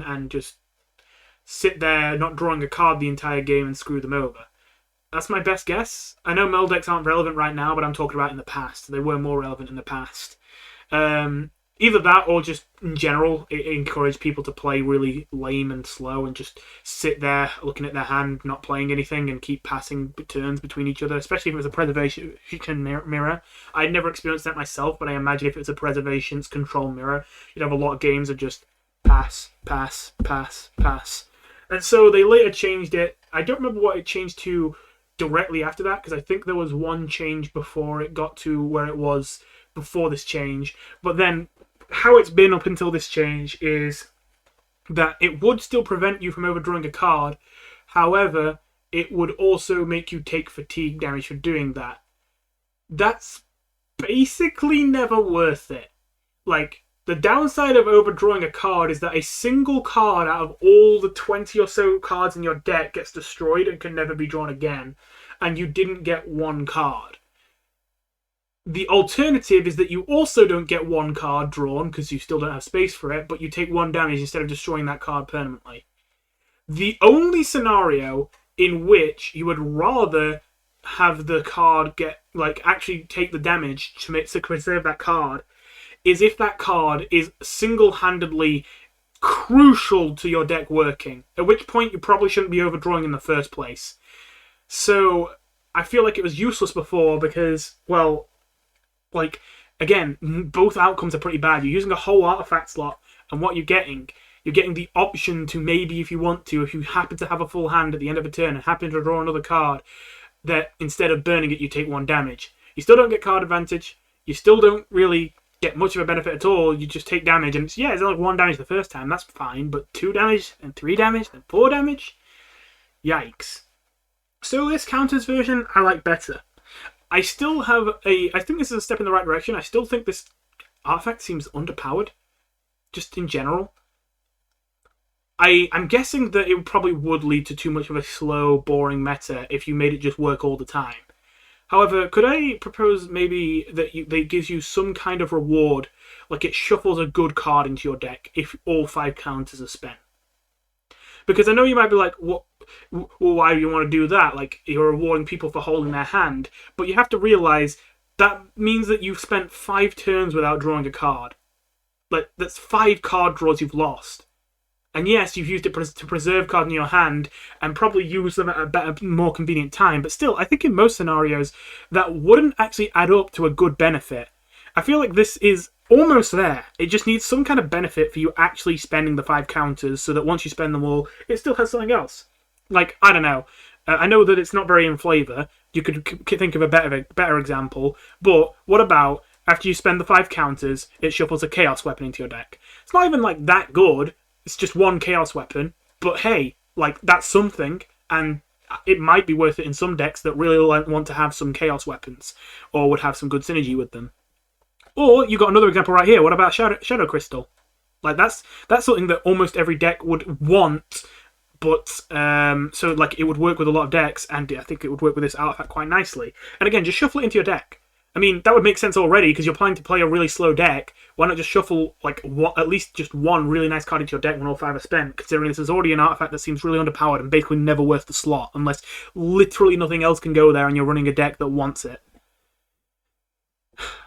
and just sit there not drawing a card the entire game and screw them over. That's my best guess. I know mill decks aren't relevant right now, but I'm talking about in the past. They were more relevant in the past. Either that or just in general, it encouraged people to play really lame and slow and just sit there looking at their hand, not playing anything, and keep passing turns between each other, especially if it was a preservation mirror. I'd never experienced that myself, but I imagine if it was a preservations control mirror, you'd have a lot of games of just pass, pass, pass, pass. And so they later changed it. I don't remember what it changed to directly after that, because I think there was one change before it got to where it was before this change. But then how it's been up until this change is that it would still prevent you from overdrawing a card. However, it would also make you take fatigue damage for doing that. That's basically never worth it. Like, the downside of overdrawing a card is that a single card out of all the 20 or so cards in your deck gets destroyed and can never be drawn again, and you didn't get one card. The alternative is that you also don't get one card drawn because you still don't have space for it, but you take one damage instead of destroying that card permanently. The only scenario in which you would rather have the card actually take the damage to preserve that card is if that card is single-handedly crucial to your deck working, at which point you probably shouldn't be overdrawing in the first place. So I feel like it was useless before because, well, again, both outcomes are pretty bad. You're using a whole artifact slot, and what you're getting the option to maybe, if you want to, if you happen to have a full hand at the end of a turn and happen to draw another card, that instead of burning it, you take one damage. You still don't get card advantage. You still don't really get much of a benefit at all. You just take damage, and it's only 1 damage the first time. That's fine, but 2 damage, and 3 damage, then 4 damage? Yikes. So this counters version, I like better. I still have I think this is a step in the right direction. I still think this artifact seems underpowered, just in general. I'm guessing that it probably would lead to too much of a slow, boring meta if you made it just work all the time. However, could I propose maybe that it gives you some kind of reward, like it shuffles a good card into your deck if all 5 counters are spent? Because I know you might be like, well, why do you want to do that? Like, you're rewarding people for holding their hand. But you have to realise that means that you've spent 5 turns without drawing a card. Like, that's 5 card draws you've lost. And yes, you've used it to preserve cards in your hand and probably use them at a better, more convenient time. But still, I think in most scenarios, that wouldn't actually add up to a good benefit. I feel like this is almost there. It just needs some kind of benefit for you actually spending the 5 counters so that once you spend them all, it still has something else. Like, I don't know. I know that it's not very in flavour. You could think of a better example. But what about, after you spend the 5 counters, it shuffles a Chaos Weapon into your deck? It's not even, like, that good. It's just 1 Chaos Weapon. But hey, like, that's something. And it might be worth it in some decks that really want to have some Chaos Weapons. Or would have some good synergy with them. Or, you got another example right here. What about Shadow Crystal? Like, that's something that almost every deck would want. But, so, like, it would work with a lot of decks, and I think it would work with this artifact quite nicely. And again, just shuffle it into your deck. I mean, that would make sense already, because you're planning to play a really slow deck. Why not just shuffle, like, at least just 1 really nice card into your deck when all 5 are spent, considering this is already an artifact that seems really underpowered and basically never worth the slot, unless literally nothing else can go there and you're running a deck that wants it.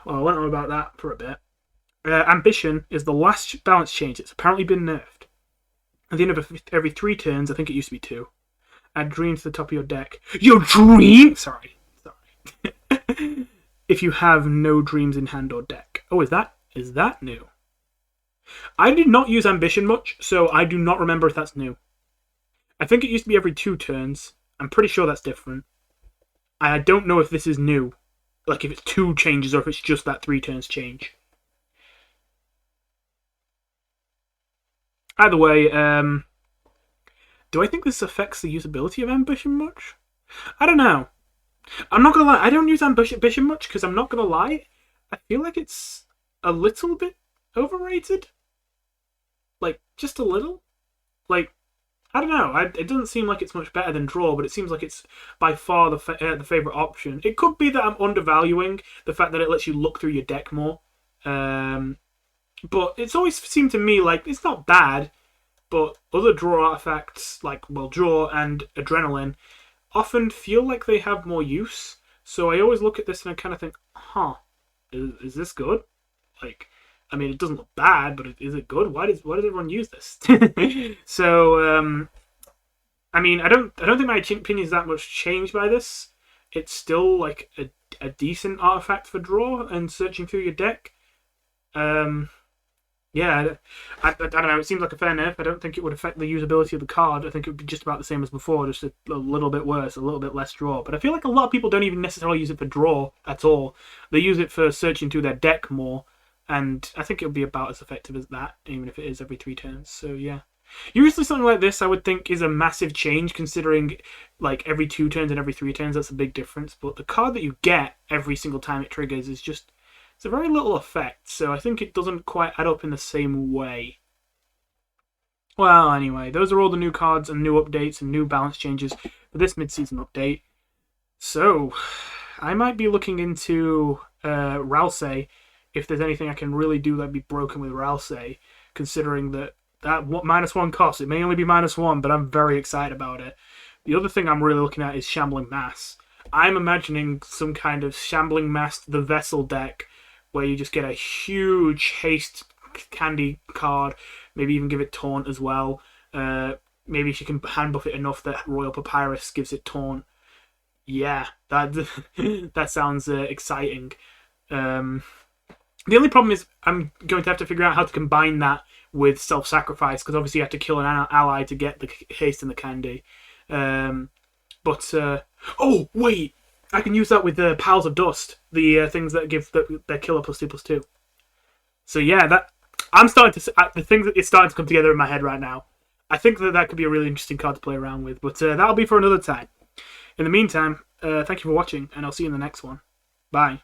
Well, I went on about that for a bit. Ambition is the last balance change. It's apparently been nerfed. At the end of every 3 turns, I think it used to be 2, add dream to the top of your deck. Your dream? Sorry. If you have no dreams in hand or deck. Oh, is that new? I did not use Ambition much, so I do not remember if that's new. I think it used to be every 2 turns. I'm pretty sure that's different. I don't know if this is new. Like, if it's 2 changes or if it's just that 3 turns change. Either way, do I think this affects the usability of Ambition much? I don't know. I'm not going to lie, I don't use Ambition much because I'm not going to lie. I feel like it's a little bit overrated? Like, just a little? Like, I don't know. It doesn't seem like it's much better than draw, but it seems like it's by far the favorite option. It could be that I'm undervaluing the fact that it lets you look through your deck more. But it's always seemed to me like it's not bad, but other draw artifacts like, well, draw and adrenaline often feel like they have more use. So I always look at this and I kind of think, huh, is this good? Like, I mean, it doesn't look bad, but is it good? Why does everyone use this? So, I mean, I don't think my opinion is that much changed by this. It's still like a decent artifact for draw and searching through your deck. Yeah, I don't know. It seems like a fair nerf. I don't think it would affect the usability of the card. I think it would be just about the same as before, just a little bit worse, a little bit less draw. But I feel like a lot of people don't even necessarily use it for draw at all. They use it for searching through their deck more. And I think it'll be about as effective as that, even if it is every 3 turns. So, yeah. Usually something like this, I would think, is a massive change, considering, like, every 2 turns and every 3 turns, that's a big difference. But the card that you get every single time it triggers is just... it's a very little effect, so I think it doesn't quite add up in the same way. Well, anyway, those are all the new cards and new updates and new balance changes for this mid-season update. So, I might be looking into Ralsei, if there's anything I can really do that'd be broken with Ralsei, considering that -1 cost. It may only be -1, but I'm very excited about it. The other thing I'm really looking at is Shambling Mass. I'm imagining some kind of Shambling Mass the Vessel deck, where you just get a huge haste candy card, maybe even give it taunt as well. Maybe she can hand buff it enough that Royal Papyrus gives it taunt. Yeah, that sounds exciting. The only problem is I'm going to have to figure out how to combine that with self-sacrifice, because obviously you have to kill an ally to get the haste and the candy. Oh, wait! I can use that with the Piles of Dust, the things that give their killer +2/+2. So yeah, the things that it's starting to come together in my head right now. I think that could be a really interesting card to play around with, but that'll be for another time. In the meantime, thank you for watching, and I'll see you in the next one. Bye.